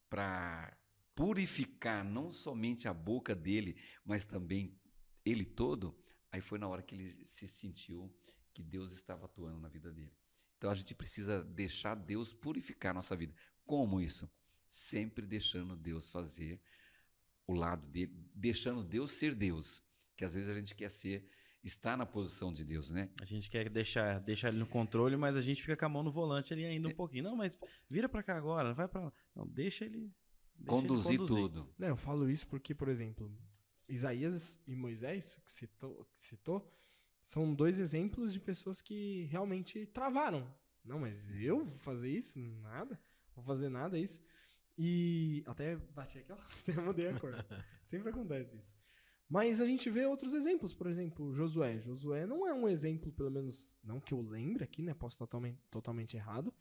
para purificar não somente a boca dele, mas também ele todo, aí foi na hora que ele se sentiu que Deus estava atuando na vida dele. Então a gente precisa deixar Deus purificar a nossa vida. Como isso? Sempre deixando Deus fazer o lado dele, deixando Deus ser Deus, que às vezes a gente quer estar na posição de Deus, né? A gente quer deixar ele no controle, mas a gente fica com a mão no volante ali ainda um pouquinho. Não, mas vira para cá agora, vai para lá. Não, deixa ele conduzir tudo. Eu falo isso porque, por exemplo, Isaías e Moisés, que citou, são dois exemplos de pessoas que realmente travaram. Não, mas eu vou fazer isso? Nada. Vou fazer nada isso. E até bati aqui, ó. Até mudei a cor. Sempre acontece isso. Mas a gente vê outros exemplos. Por exemplo, Josué. Josué não é um exemplo, pelo menos não que eu lembre aqui, né? Posso estar totalmente errado.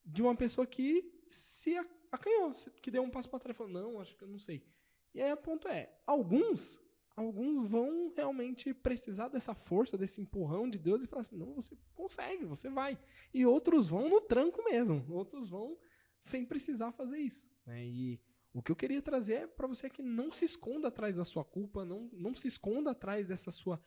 De uma pessoa que se acanhou, que deu um passo para trás e falou, não, acho que eu não sei. E aí o ponto é, alguns vão realmente precisar dessa força, desse empurrão de Deus e falar assim, não, você consegue, você vai. E outros vão no tranco mesmo, outros vão sem precisar fazer isso. Né? E o que eu queria trazer é para você que não se esconda atrás da sua culpa, não se esconda atrás dessa sua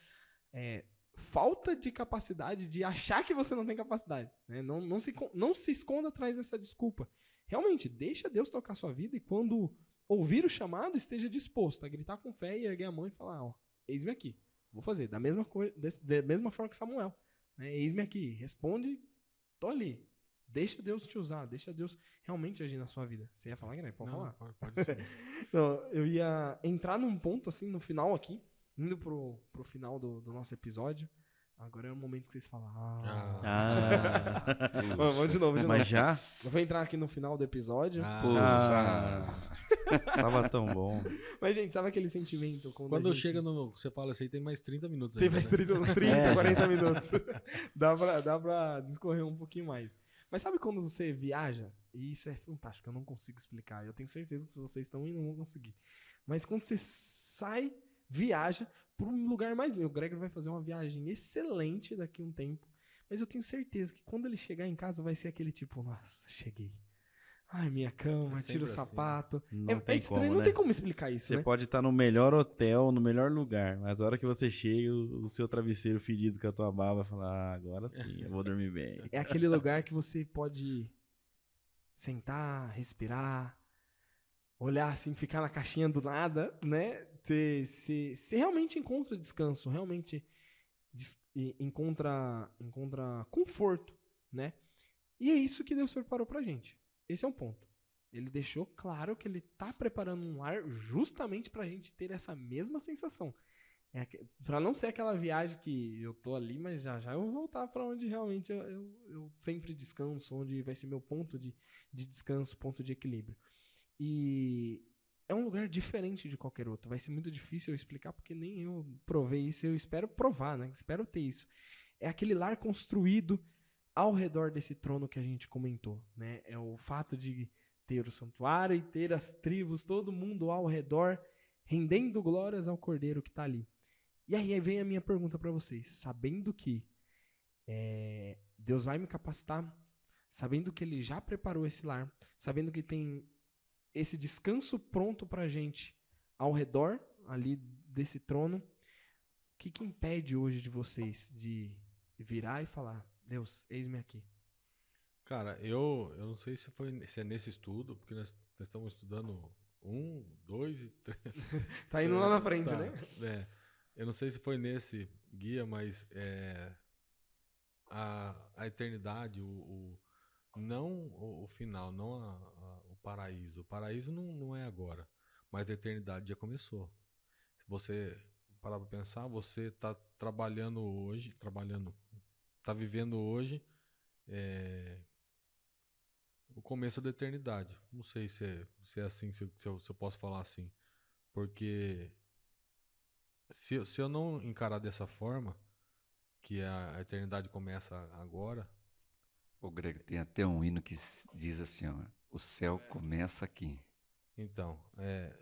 falta de capacidade, de achar que você não tem capacidade. Né? Não se esconda atrás dessa desculpa. Realmente, deixa Deus tocar a sua vida e quando ouvir o chamado, esteja disposto a gritar com fé e erguer a mão e falar, ó, eis-me aqui, vou fazer, da mesma forma que Samuel. Né? Eis-me aqui, responde, tô ali. Deixa Deus te usar, deixa Deus realmente agir na sua vida. Você ia falar, Guilherme? Pode falar? Pode ser. Não, eu ia entrar num ponto, assim, no final aqui, indo pro final do nosso episódio. Agora é o momento que vocês falam. Vamos de novo. Mas já? Eu vou entrar aqui no final do episódio. Tava tão bom. Mas, gente, sabe aquele sentimento? Quando chega no... Você fala assim, tem mais 30 minutos. Tem mais 30, uns 30, 40 minutos. Dá pra discorrer um pouquinho mais. Mas sabe quando você viaja? E isso é fantástico, eu não consigo explicar. Eu tenho certeza que vocês estão indo, não vão conseguir. Mas quando você sai, viaja para um lugar mais lindo. O Gregor vai fazer uma viagem excelente daqui a um tempo. Mas eu tenho certeza que quando ele chegar em casa vai ser aquele tipo, nossa, cheguei. Ai, minha cama, tira o sapato. É estranho, como, não tem como explicar isso, Você né? pode estar no melhor hotel, no melhor lugar, mas a hora que você chega, o seu travesseiro fedido com a tua baba vai falar, agora sim, eu vou dormir bem. É aquele lugar que você pode sentar, respirar, olhar assim, ficar na caixinha do nada, né? Você realmente encontra descanso, realmente encontra conforto, né? E é isso que Deus preparou pra gente. Esse é um ponto. Ele deixou claro que ele tá preparando um lar justamente pra gente ter essa mesma sensação. Pra não ser aquela viagem que eu tô ali, mas já eu vou voltar pra onde realmente eu sempre descanso, onde vai ser meu ponto de descanso, ponto de equilíbrio. E é um lugar diferente de qualquer outro. Vai ser muito difícil eu explicar, porque nem eu provei isso. Eu espero provar, né? Espero ter isso. É aquele lar construído ao redor desse trono que a gente comentou, né? É o fato de ter o santuário e ter as tribos, todo mundo ao redor, rendendo glórias ao Cordeiro que está ali. E aí vem a minha pergunta para vocês. Sabendo que Deus vai me capacitar, sabendo que Ele já preparou esse lar, sabendo que tem esse descanso pronto pra gente ao redor ali desse trono, o que impede hoje de vocês de virar e falar, Deus, eis-me aqui? Cara, eu não sei se é nesse estudo, porque nós estamos estudando 1, 2 e 3. Tá indo lá na frente, tá, né? Eu não sei se foi nesse guia, mas a eternidade, não o final, não o paraíso. O paraíso não é agora, mas a eternidade já começou. Se você parar para pensar, você está trabalhando hoje, está vivendo hoje o começo da eternidade. Não sei se é assim, se eu posso falar assim. Porque se eu não encarar dessa forma, que a eternidade começa agora. O Greg, tem até um hino que diz assim, ó, o céu começa aqui. Então,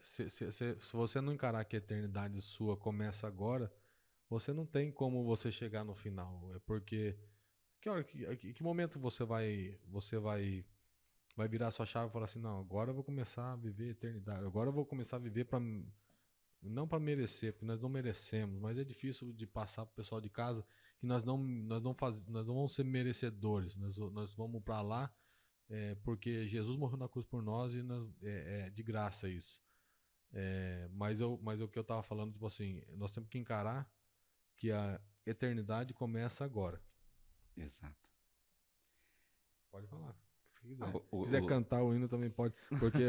se você não encarar que a eternidade sua começa agora, você não tem como você chegar no final. É porque que momento você vai virar sua chave e falar assim, não, agora eu vou começar a viver a eternidade. Agora eu vou começar a viver não para merecer, porque nós não merecemos, mas é difícil de passar pro pessoal de casa que nós não vamos ser merecedores. Nós vamos para lá porque Jesus morreu na cruz por nós e é de graça isso. Mas o que eu tava falando, tipo assim, nós temos que encarar que a eternidade começa agora. Exato. Pode falar. Se quiser Se cantar o hino também pode. Porque,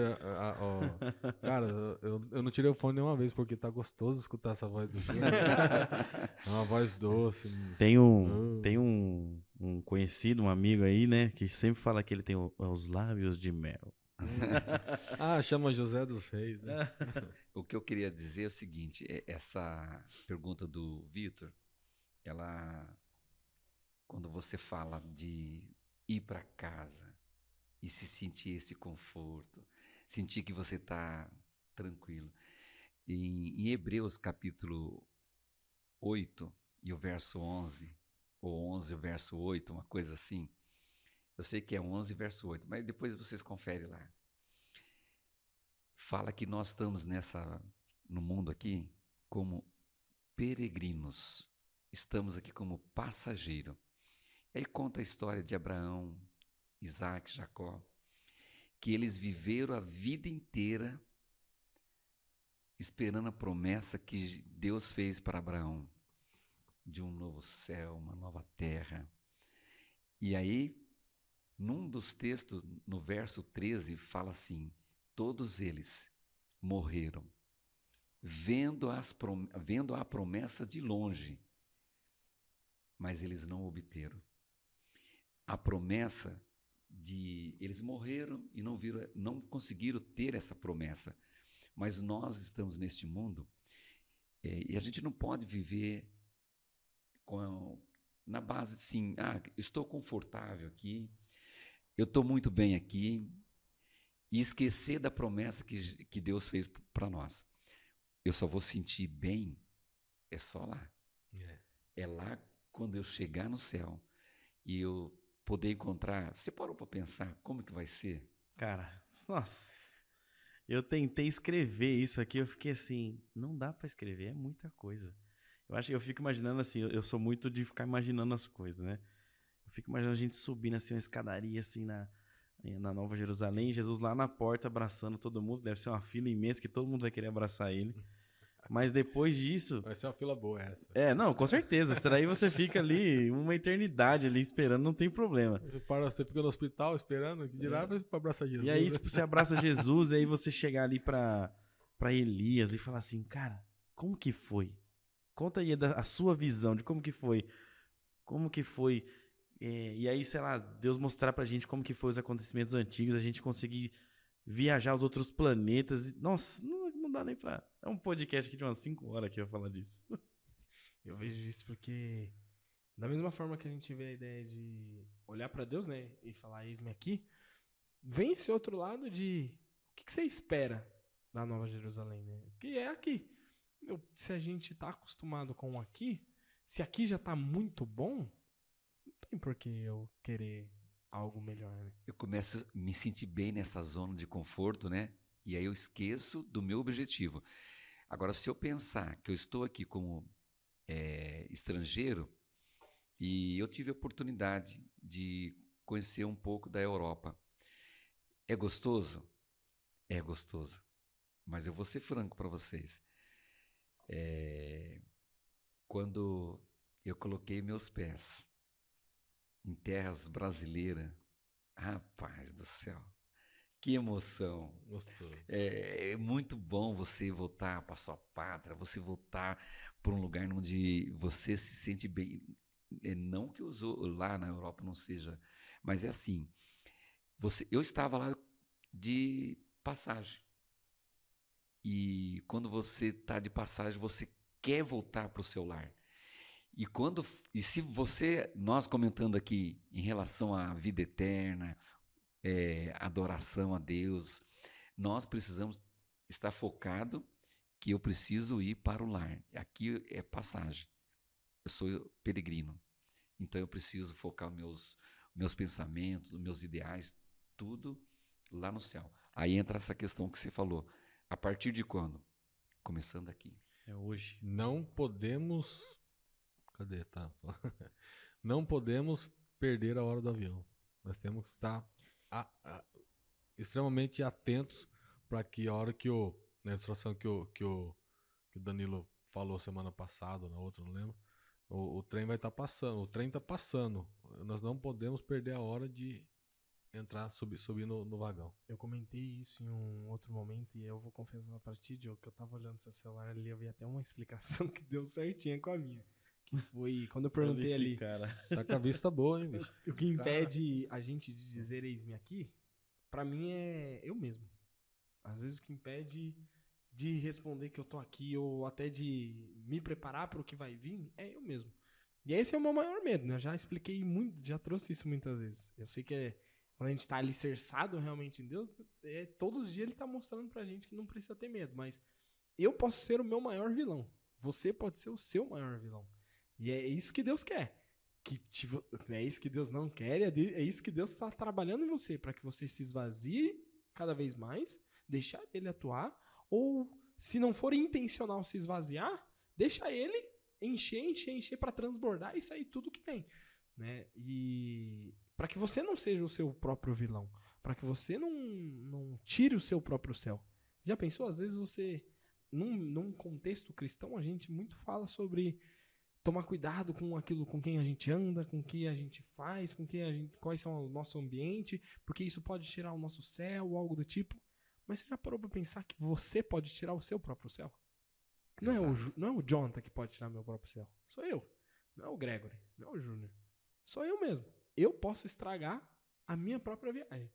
cara, eu não tirei o fone nenhuma vez, porque tá gostoso escutar essa voz do Júnior. É uma voz doce. Tem um conhecido, um amigo aí, né, que sempre fala que ele tem os lábios de mel. Chama José dos Reis, né? O que eu queria dizer é o seguinte, essa pergunta do Vitor, quando você fala de ir para casa e se sentir esse conforto, sentir que você está tranquilo. Em Hebreus capítulo 8 e o verso 11, ou 11 e o verso 8, uma coisa assim, eu sei que é 11 verso 8, mas depois vocês conferem lá. Fala que nós estamos no mundo aqui como peregrinos, estamos aqui como passageiro. E aí conta a história de Abraão, Isaac, Jacó, que eles viveram a vida inteira esperando a promessa que Deus fez para Abraão, de um novo céu, uma nova terra. E aí, num dos textos, no verso 13, fala assim, todos eles morreram, vendo a promessa de longe, mas eles não obteram. A promessa eles morreram e não conseguiram ter essa promessa. Mas nós estamos neste mundo e a gente não pode viver na base assim, estou confortável aqui, eu estou muito bem aqui, e esquecer da promessa que Deus fez para nós. Eu só vou sentir bem, é só lá. É lá quando eu chegar no céu e eu poder encontrar. Você parou para pensar como que vai ser? Cara, nossa, eu tentei escrever isso aqui, eu fiquei assim, não dá para escrever, é muita coisa. Eu fico imaginando assim, eu sou muito de ficar imaginando as coisas, né? Eu fico imaginando a gente subindo assim uma escadaria assim na Nova Jerusalém, Jesus lá na porta abraçando todo mundo, deve ser uma fila imensa que todo mundo vai querer abraçar ele. Mas depois disso... Vai ser uma fila boa essa. Não, com certeza. Isso daí você fica ali uma eternidade ali esperando, não tem problema. Você fica no hospital esperando, que dirá pra abraçar Jesus. E aí, tipo, você abraça Jesus, e aí você chegar ali pra Elias e falar assim, cara, como que foi? Conta aí a sua visão de como que foi. Como que foi. E aí, sei lá, Deus mostrar pra gente como que foi os acontecimentos antigos, a gente conseguir viajar aos outros planetas. Nossa, não dá nem pra... É um podcast aqui de umas 5 horas que eu falar disso. Eu vejo isso porque, da mesma forma que a gente vê a ideia de olhar pra Deus, né, e falar, eis-me aqui, vem esse outro lado de o que você espera da Nova Jerusalém, né? Que é aqui. Se a gente tá acostumado com o aqui, se aqui já tá muito bom, não tem por que eu querer algo melhor, né? Eu começo a me sentir bem nessa zona de conforto, né? E aí eu esqueço do meu objetivo. Agora, se eu pensar que eu estou aqui como estrangeiro, e eu tive a oportunidade de conhecer um pouco da Europa. É gostoso? É gostoso. Mas eu vou ser franco para vocês. Quando eu coloquei meus pés em terras brasileiras, rapaz do céu, que emoção. Gostoso. É muito bom você voltar para sua pátria, você voltar para um lugar onde você se sente bem. Não que lá na Europa não seja, mas é assim, eu estava lá de passagem. E quando você está de passagem, você quer voltar para o seu lar. E se nós comentando aqui em relação à vida eterna, adoração a Deus, nós precisamos estar focado que eu preciso ir para o lar. Aqui é passagem. Eu sou peregrino. Então eu preciso focar meus pensamentos, meus ideais, tudo lá no céu. Aí entra essa questão que você falou. A partir de quando? Começando aqui. É hoje. Não podemos... Cadê? Tá. Não podemos perder a hora do avião. Nós temos que estar extremamente atentos para que a hora que na ilustração que o Danilo falou semana passada, na outra, não lembro, o trem vai estar passando, o trem está passando. Nós não podemos perder a hora de entrar, subir no vagão. Eu comentei isso em um outro momento e eu vou confessar pra ti, Diogo, que eu tava olhando seu celular ali, eu vi até uma explicação que deu certinha com a minha. Que foi quando eu perguntei ali. Cara. Tá com a vista boa, hein, bicho? O que impede a gente de dizer eis-me aqui, pra mim é eu mesmo. Às vezes o que impede de responder que eu tô aqui ou até de me preparar para o que vai vir é eu mesmo. E esse é o meu maior medo, né? Eu já expliquei muito, já trouxe isso muitas vezes. Eu sei que quando a gente tá alicerçado realmente em Deus, todos os dias ele tá mostrando pra gente que não precisa ter medo, mas eu posso ser o meu maior vilão. Você pode ser o seu maior vilão. E é isso que Deus quer. É isso que Deus não quer, é isso que Deus está trabalhando em você, para que você se esvazie cada vez mais, deixar ele atuar, ou se não for intencional se esvaziar, deixa ele encher para transbordar e sair tudo que tem, né? E para que você não seja o seu próprio vilão, para que você não tire o seu próprio céu. Já pensou? Às vezes você, num contexto cristão, a gente muito fala sobre tomar cuidado com aquilo, com quem a gente anda, com o que a gente faz, quais são o nosso ambiente, porque isso pode tirar o nosso céu ou algo do tipo. Mas você já parou pra pensar que você pode tirar o seu próprio céu? Não é o Jonathan que pode tirar meu próprio céu. Sou eu. Não é o Gregory. Não é o Júnior. Sou eu mesmo. Eu posso estragar a minha própria viagem.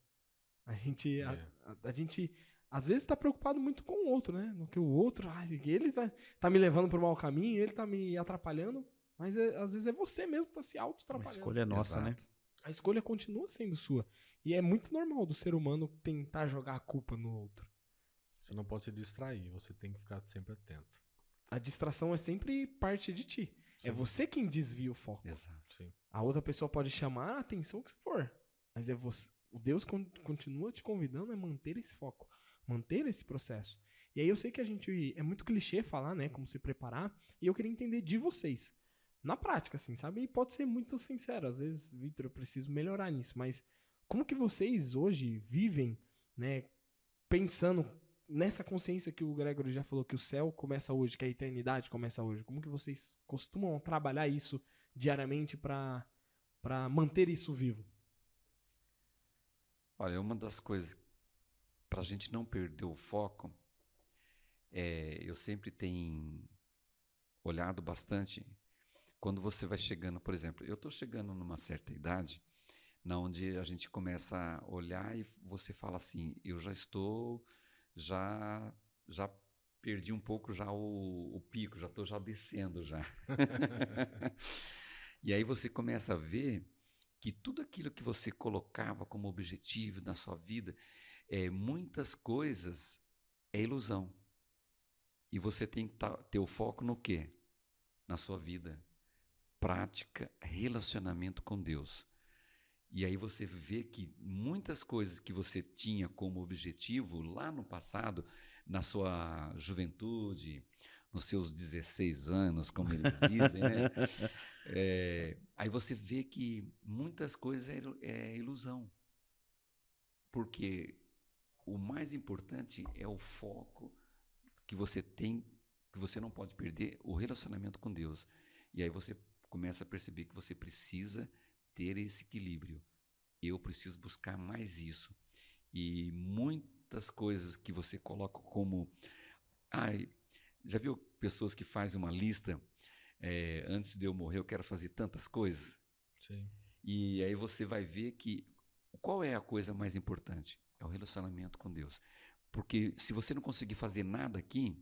A gente às vezes tá preocupado muito com o outro, né? No que o outro, ele tá me levando pro mau caminho, ele tá me atrapalhando, mas às vezes é você mesmo que tá se auto-atrapalhando. A escolha é nossa, Exato. né? A escolha continua sendo sua. E é muito normal do ser humano tentar jogar a culpa no outro. Você não pode se distrair, você tem que ficar sempre atento. A distração é sempre parte de ti. Sim. É você quem desvia o foco. Exato. Sim. A outra pessoa pode chamar a atenção que for, mas é você. O Deus continua te convidando a manter esse foco, manter esse processo. E aí eu sei que é muito clichê falar, né, como se preparar, e eu queria entender de vocês. Na prática, assim, sabe? E pode ser muito sincero. Às vezes, Victor, eu preciso melhorar nisso, mas como que vocês hoje vivem, né, pensando nessa consciência que o Gregory já falou, que o céu começa hoje, que a eternidade começa hoje? Como que vocês costumam trabalhar isso diariamente para manter isso vivo? Olha, uma das coisas para a gente não perder o foco, eu sempre tenho olhado bastante quando você vai chegando, por exemplo, eu estou chegando numa certa idade, na onde a gente começa a olhar e você fala assim, eu já perdi um pouco já o pico, já estou já descendo já. E aí você começa a ver que tudo aquilo que você colocava como objetivo na sua vida, muitas coisas é ilusão. E você tem que ter o foco no quê? Na sua vida. Prática, relacionamento com Deus. E aí você vê que muitas coisas que você tinha como objetivo lá no passado, na sua juventude, nos seus 16 anos, como eles dizem, né? Aí você vê que muitas coisas é ilusão. Porque o mais importante é o foco que você tem, que você não pode perder, o relacionamento com Deus. E aí você começa a perceber que você precisa ter esse equilíbrio. Eu preciso buscar mais isso. E muitas coisas que você coloca como... já viu pessoas que fazem uma lista, antes de eu morrer eu quero fazer tantas coisas? Sim. E aí você vai ver que qual é a coisa mais importante? É o relacionamento com Deus. Porque se você não conseguir fazer nada aqui,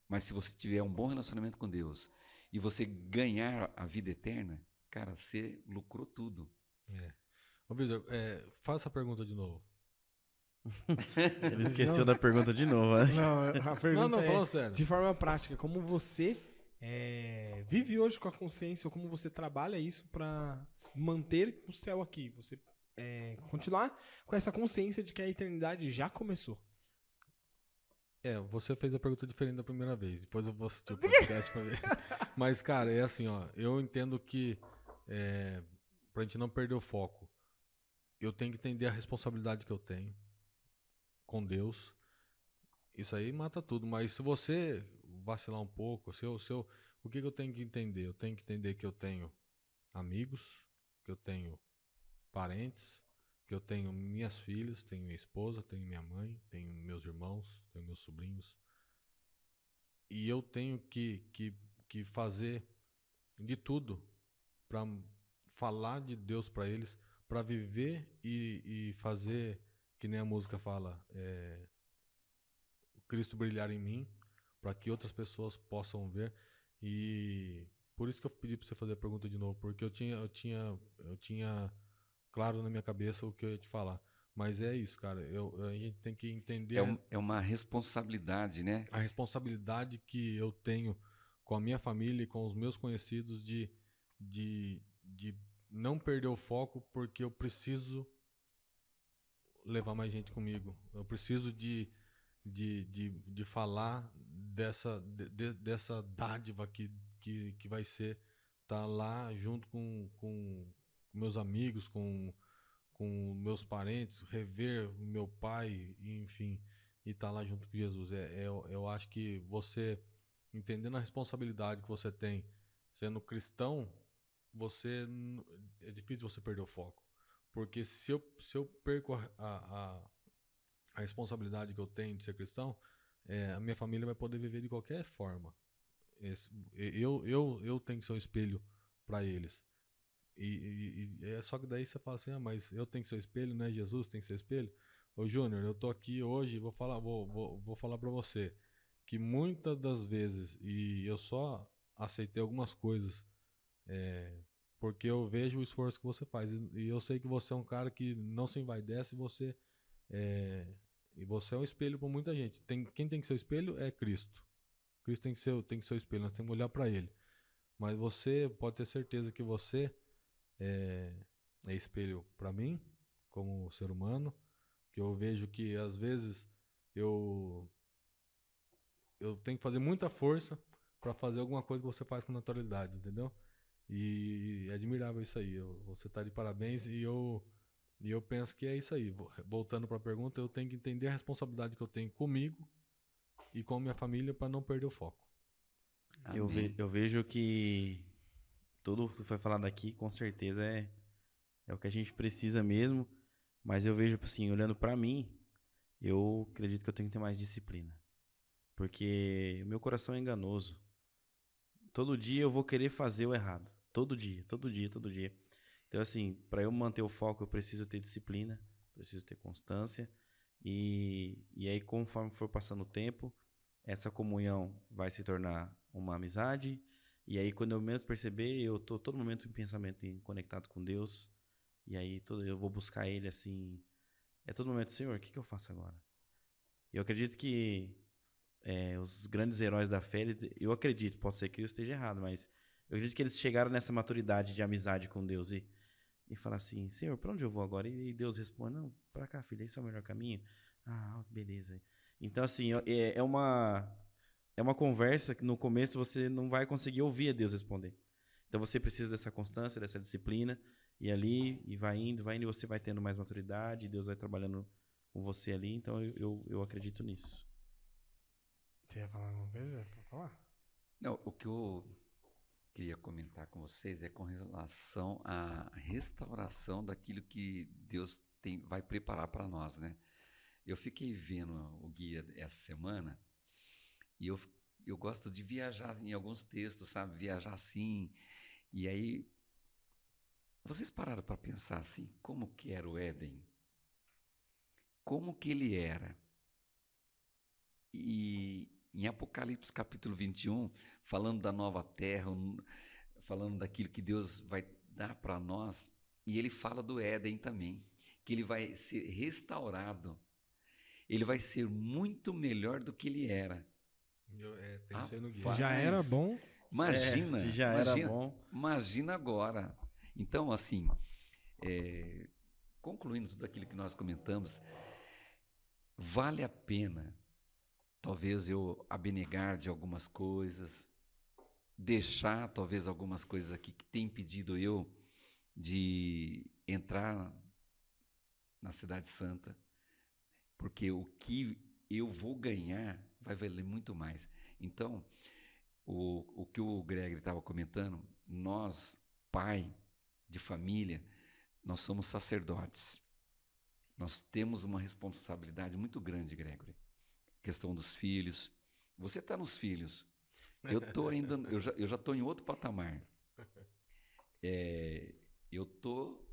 mas se você tiver um bom relacionamento com Deus e você ganhar a vida eterna, cara, você lucrou tudo. Ô, Vitor, faça a pergunta de novo. Ele esqueceu da pergunta de novo, né? Não, a pergunta falando sério. de forma prática, como você vive hoje com a consciência, ou como você trabalha isso para manter o céu aqui, você continuar com essa consciência de que a eternidade já começou. Você fez a pergunta diferente da primeira vez. Depois eu vou assistir o podcast pra ver. Mas, cara, é assim, ó. Eu entendo que pra gente não perder o foco, eu tenho que entender a responsabilidade que eu tenho com Deus. Isso aí mata tudo. Mas se você vacilar um pouco, o que eu tenho que entender? Eu tenho que entender que eu tenho amigos, que eu tenho parentes, que eu tenho minhas filhas, tenho minha esposa, tenho minha mãe, tenho meus irmãos, tenho meus sobrinhos. E eu tenho que fazer de tudo para falar de Deus para eles, para viver e fazer, que nem a música fala, Cristo brilhar em mim, para que outras pessoas possam ver. E por isso que eu pedi para você fazer a pergunta de novo, porque eu tinha claro na minha cabeça o que eu ia te falar. Mas é isso, cara. A gente tem que entender... É uma responsabilidade, né? A responsabilidade que eu tenho com a minha família e com os meus conhecidos de não perder o foco, porque eu preciso levar mais gente comigo. Eu preciso de falar dessa dádiva que vai ser estar lá junto com meus amigos, com meus parentes, rever meu pai, enfim, e estar lá junto com Jesus. Eu acho que você, entendendo a responsabilidade que você tem sendo cristão, é difícil você perder o foco. Porque se eu perco a responsabilidade que eu tenho de ser cristão, a minha família vai poder viver de qualquer forma. Eu tenho que ser um espelho para eles. Só que daí você fala assim, mas eu tenho que ser o espelho, né? Jesus tem que ser o espelho. Ô Júnior, eu tô aqui hoje e vou falar para você que muitas das vezes, e eu só aceitei algumas coisas porque eu vejo o esforço que você faz, e eu sei que você é um cara que não se envaidece, e você é um espelho para muita gente. Quem tem que ser o espelho é Cristo. Cristo tem que ser o espelho, nós temos que olhar para ele. Mas você pode ter certeza que você é espelho para mim, como ser humano, que eu vejo que às vezes eu tenho que fazer muita força para fazer alguma coisa que você faz com naturalidade, entendeu? E é admirável isso aí. Você está de parabéns e eu penso que é isso aí. Voltando para a pergunta, eu tenho que entender a responsabilidade que eu tenho comigo e com a minha família para não perder o foco. Eu vejo que tudo que foi falado aqui, com certeza é o que a gente precisa mesmo, mas eu vejo, assim, olhando pra mim, eu acredito que eu tenho que ter mais disciplina, porque o meu coração é enganoso. todo dia eu vou querer fazer o errado. Todo dia, todo dia, todo dia. Então, assim, para eu manter o foco, eu preciso ter disciplina, preciso ter constância. E aí, conforme for passando o tempo, essa comunhão vai se tornar uma amizade. E aí, quando eu menos perceber, eu tô todo momento em pensamento conectado com Deus. E aí, eu vou buscar Ele, assim... É todo momento, Senhor, o que eu faço agora? Eu acredito que os grandes heróis da fé, eu acredito, pode ser que eu esteja errado, mas eu acredito que eles chegaram nessa maturidade de amizade com Deus e falar assim, Senhor, para onde eu vou agora? E Deus responde, não, para cá, filho, esse é o melhor caminho. Ah, beleza. Então, assim, é uma conversa que no começo você não vai conseguir ouvir a Deus responder. Então, você precisa dessa constância, dessa disciplina, e ali, e vai indo, e você vai tendo mais maturidade, Deus vai trabalhando com você ali. Então, eu acredito nisso. Você ia falar alguma coisa? Pode falar? Não, o que eu queria comentar com vocês é com relação à restauração daquilo que Deus vai preparar para nós, né? Eu fiquei vendo o guia essa semana e eu gosto de viajar em alguns textos, sabe? Viajar assim. E aí, vocês pararam para pensar assim, como que era o Éden? Como que ele era? E em Apocalipse capítulo 21, falando da nova terra, falando daquilo que Deus vai dar para nós, e ele fala do Éden também, que ele vai ser restaurado, ele vai ser muito melhor do que ele era. Tem que ser no guia. Se já era bom... Imagina, se já era bom. Imagina agora. Então, assim, concluindo tudo aquilo que nós comentamos, vale a pena talvez eu abnegar de algumas coisas, deixar talvez algumas coisas aqui que tem impedido eu de entrar na Cidade Santa, porque o que eu vou ganhar vai valer muito mais. Então, o que o Gregory estava comentando, nós, pai de família, nós somos sacerdotes. Nós temos uma responsabilidade muito grande, Gregory. Questão dos filhos. Você está nos filhos. Eu já estou em outro patamar. Eu estou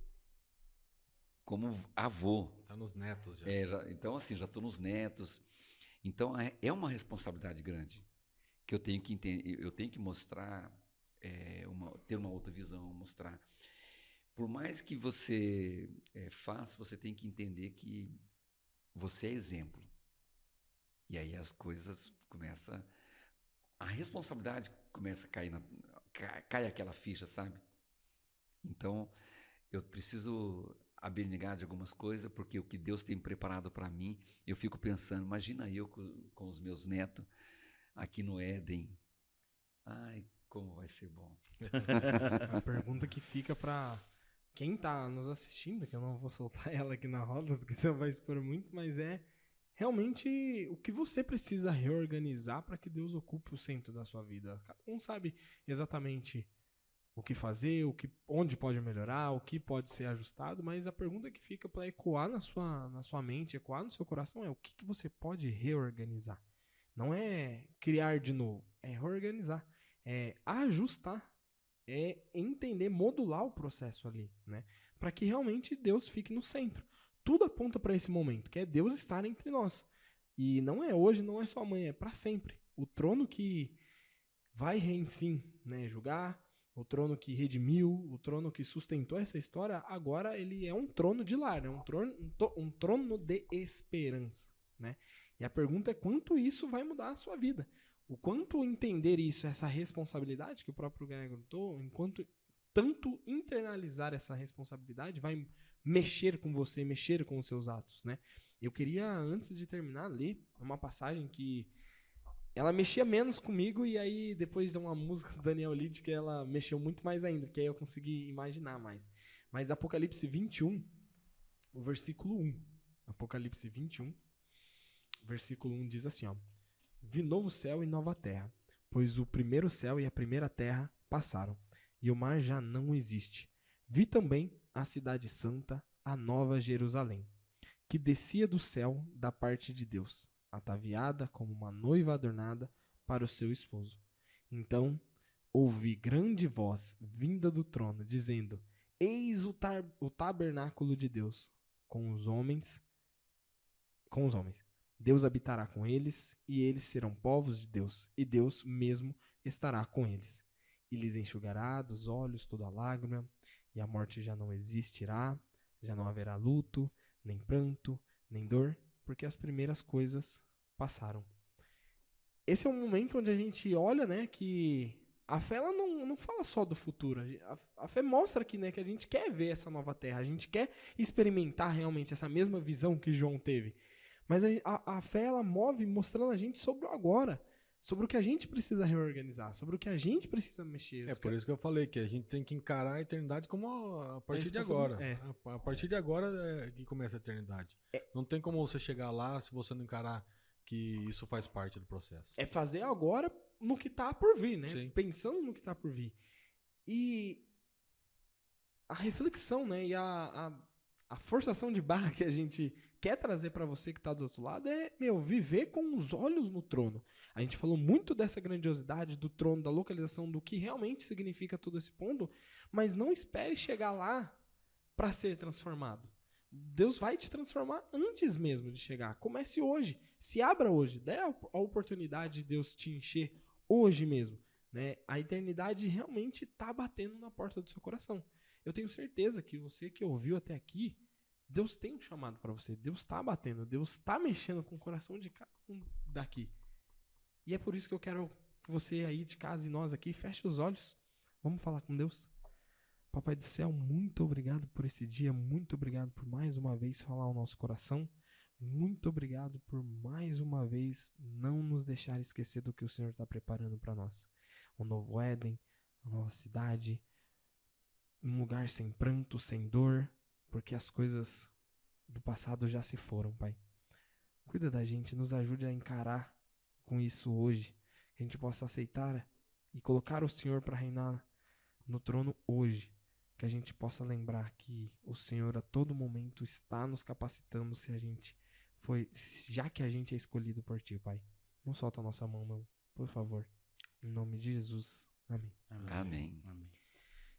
como avô. Está nos netos já. Então, assim, já estou nos netos. Então, é uma responsabilidade grande que eu tenho que entender, eu tenho que mostrar, ter uma outra visão, mostrar. Por mais que você faça, você tem que entender que você é exemplo. E aí as coisas começam... A responsabilidade começa a cair, cai aquela ficha, sabe? Então, eu preciso abnegar de algumas coisas, porque o que Deus tem preparado para mim, eu fico pensando, imagina eu com os meus netos aqui no Éden. Ai, como vai ser bom. A pergunta que fica para quem está nos assistindo, que eu não vou soltar ela aqui na roda, porque você vai expor muito, mas realmente o que você precisa reorganizar para que Deus ocupe o centro da sua vida. Cada um sabe exatamente o que fazer, onde pode melhorar, o que pode ser ajustado, mas a pergunta que fica para ecoar na sua mente, ecoar no seu coração é o que você pode reorganizar. Não é criar de novo, é reorganizar, é ajustar, é entender, modular o processo ali, né? Para que realmente Deus fique no centro. Tudo aponta para esse momento, que é Deus estar entre nós. E não é hoje, não é só amanhã, é para sempre. O trono que vai sim, né, julgar, o trono que redimiu, o trono que sustentou essa história, agora ele é um trono de lar, né? um trono de esperança, né? E a pergunta é quanto isso vai mudar a sua vida. O quanto entender isso, essa responsabilidade que o próprio Gregory contou, enquanto tanto internalizar essa responsabilidade vai mexer com você, mexer com os seus atos, né? Eu queria, antes de terminar, ler uma passagem que ela mexia menos comigo e aí depois de uma música do Daniel Lid que ela mexeu muito mais ainda, porque aí eu consegui imaginar mais. Mas Apocalipse 21, o versículo 1. Apocalipse 21, versículo 1 diz assim, ó: Vi novo céu e nova terra, pois o primeiro céu e a primeira terra passaram, e o mar já não existe. Vi também a cidade santa, a nova Jerusalém, que descia do céu da parte de Deus, ataviada como uma noiva adornada para o seu esposo. Então ouvi grande voz vinda do trono, dizendo: Eis o tabernáculo de Deus com os homens. Deus habitará com eles, e eles serão povos de Deus, e Deus mesmo estará com eles. E lhes enxugará dos olhos toda lágrima, e a morte já não existirá, já não haverá luto, nem pranto, nem dor, porque as primeiras coisas passaram. Esse é um momento onde a gente olha, né, que a fé ela não fala só do futuro. A fé mostra que, né, que a gente quer ver essa nova terra, a gente quer experimentar realmente essa mesma visão que João teve. Mas a fé ela move mostrando a gente sobre o agora, sobre o que a gente precisa reorganizar, sobre o que a gente precisa mexer. É por isso que eu falei que a gente tem que encarar a eternidade como a partir de agora. A partir de agora é que começa a eternidade. Não tem como você chegar lá se você não encarar que isso faz parte do processo. É fazer agora no que está por vir, né? Sim. Pensando no que está por vir. E a reflexão, né? E a forçação de barra que a gente quer trazer para você que está do outro lado é, viver com os olhos no trono. A gente falou muito dessa grandiosidade do trono, da localização, do que realmente significa todo esse ponto, mas não espere chegar lá para ser transformado. Deus vai te transformar antes mesmo de chegar. Comece hoje. Se abra hoje. Dê a oportunidade de Deus te encher hoje mesmo. Né? A eternidade realmente está batendo na porta do seu coração. Eu tenho certeza que você que ouviu até aqui, Deus tem um chamado para você. Deus está batendo. Deus está mexendo com o coração de cada um daqui. E é por isso que eu quero que você aí de casa e nós aqui feche os olhos. Vamos falar com Deus. Papai do céu, muito obrigado por esse dia. Muito obrigado por mais uma vez falar ao nosso coração. Muito obrigado por mais uma vez não nos deixar esquecer do que o Senhor está preparando para nós. Um novo Éden, uma nova cidade, um lugar sem pranto, sem dor, porque as coisas do passado já se foram, Pai. Cuida da gente, nos ajude a encarar com isso hoje, que a gente possa aceitar e colocar o Senhor para reinar no trono hoje, que a gente possa lembrar que o Senhor a todo momento está nos capacitando já que a gente é escolhido por Ti, Pai. Não solta a nossa mão, não, por favor. Em nome de Jesus. Amém. Amém.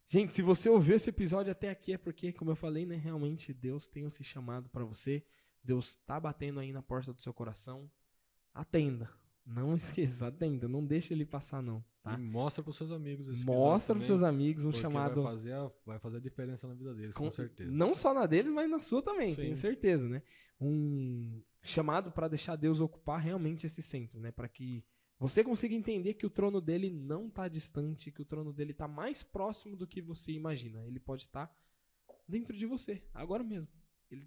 Gente, se você ouviu esse episódio até aqui é porque, como eu falei, né, realmente Deus tem esse chamado para você. Deus está batendo aí na porta do seu coração. Atenda. Não esqueça, atenda. Não deixe ele passar, não. Tá? E mostra para os seus amigos esse Mostra para os seus amigos um chamado. Vai fazer a diferença na vida deles, com certeza. Não só na deles, mas na sua também, Sim. tenho certeza, né? Um chamado para deixar Deus ocupar realmente esse centro, né? Para que você consiga entender que o trono dele não está distante, que o trono dele está mais próximo do que você imagina. Ele pode estar dentro de você, agora mesmo.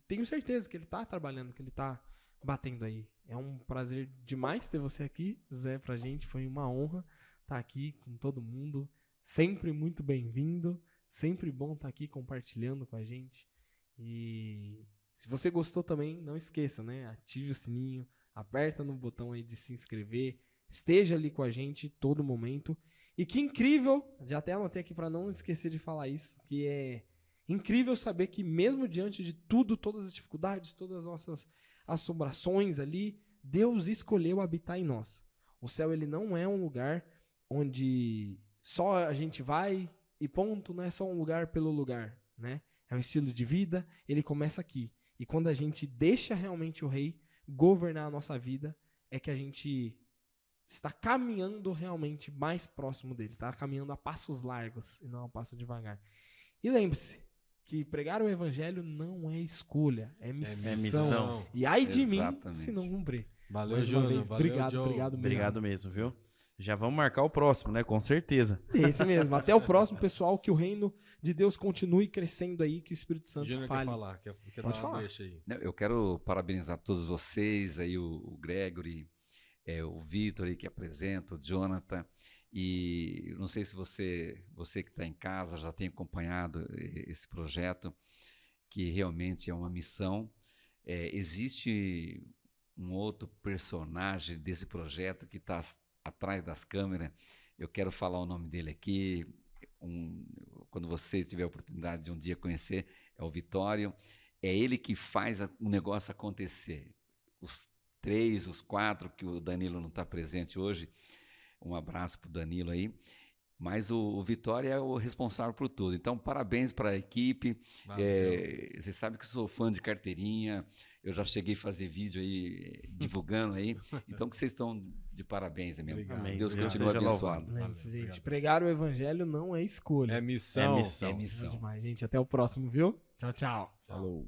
Tenho certeza que ele está trabalhando, que ele está batendo aí. É um prazer demais ter você aqui, José, pra gente. Foi uma honra estar aqui com todo mundo. Sempre muito bem-vindo. Sempre bom estar aqui compartilhando com a gente. E se você gostou também, não esqueça, né? Ative o sininho, aperta no botão aí de se inscrever. Esteja ali com a gente todo momento. E que incrível, já até anotei aqui para não esquecer de falar isso, que é incrível saber que mesmo diante de tudo, todas as dificuldades, todas as nossas assombrações ali, Deus escolheu habitar em nós. O céu ele não é um lugar onde só a gente vai e ponto, não é só um lugar pelo lugar, né? É um estilo de vida, ele começa aqui. E quando a gente deixa realmente o rei governar a nossa vida, é que a gente está caminhando realmente mais próximo dele, está caminhando a passos largos e não a passo devagar. E lembre-se que pregar o evangelho não é escolha, é missão. É missão. E ai de Exatamente. mim se não cumprir. Valeu, Mais uma Júnior. vez, Valeu, obrigado, Joe. obrigado mesmo. Obrigado mesmo, viu? Já vamos marcar o próximo, né? Com certeza. Esse mesmo. Até o próximo, pessoal. Que o reino de Deus continue crescendo aí, que o Espírito Santo Júnior fale. quer falar, quer Pode dar uma falar. deixa aí. Eu quero parabenizar todos vocês, aí o Gregory, o Vitor aí que apresenta, o Jonathan, e eu não sei se você que está em casa já tem acompanhado esse projeto, que realmente é uma missão. Existe um outro personagem desse projeto que está atrás das câmeras, eu quero falar o nome dele aqui, quando você tiver a oportunidade de um dia conhecer, é o Vitório. É ele que faz o negócio acontecer. Os 4 que o Danilo não está presente hoje, um abraço para o Danilo aí, Mas o Vitória é o responsável por tudo. Então, parabéns para a equipe. Você sabe que eu sou fã de carteirinha. Eu já cheguei a fazer vídeo aí, divulgando aí. Então, que vocês estão de parabéns, meu. Obrigado. Deus Obrigado. continue Seja abençoando. Lembre-se, gente, pregar o evangelho não é escolha. É missão. É missão. É missão. Demais, gente. Até o próximo, viu? Tchau, tchau. Falou.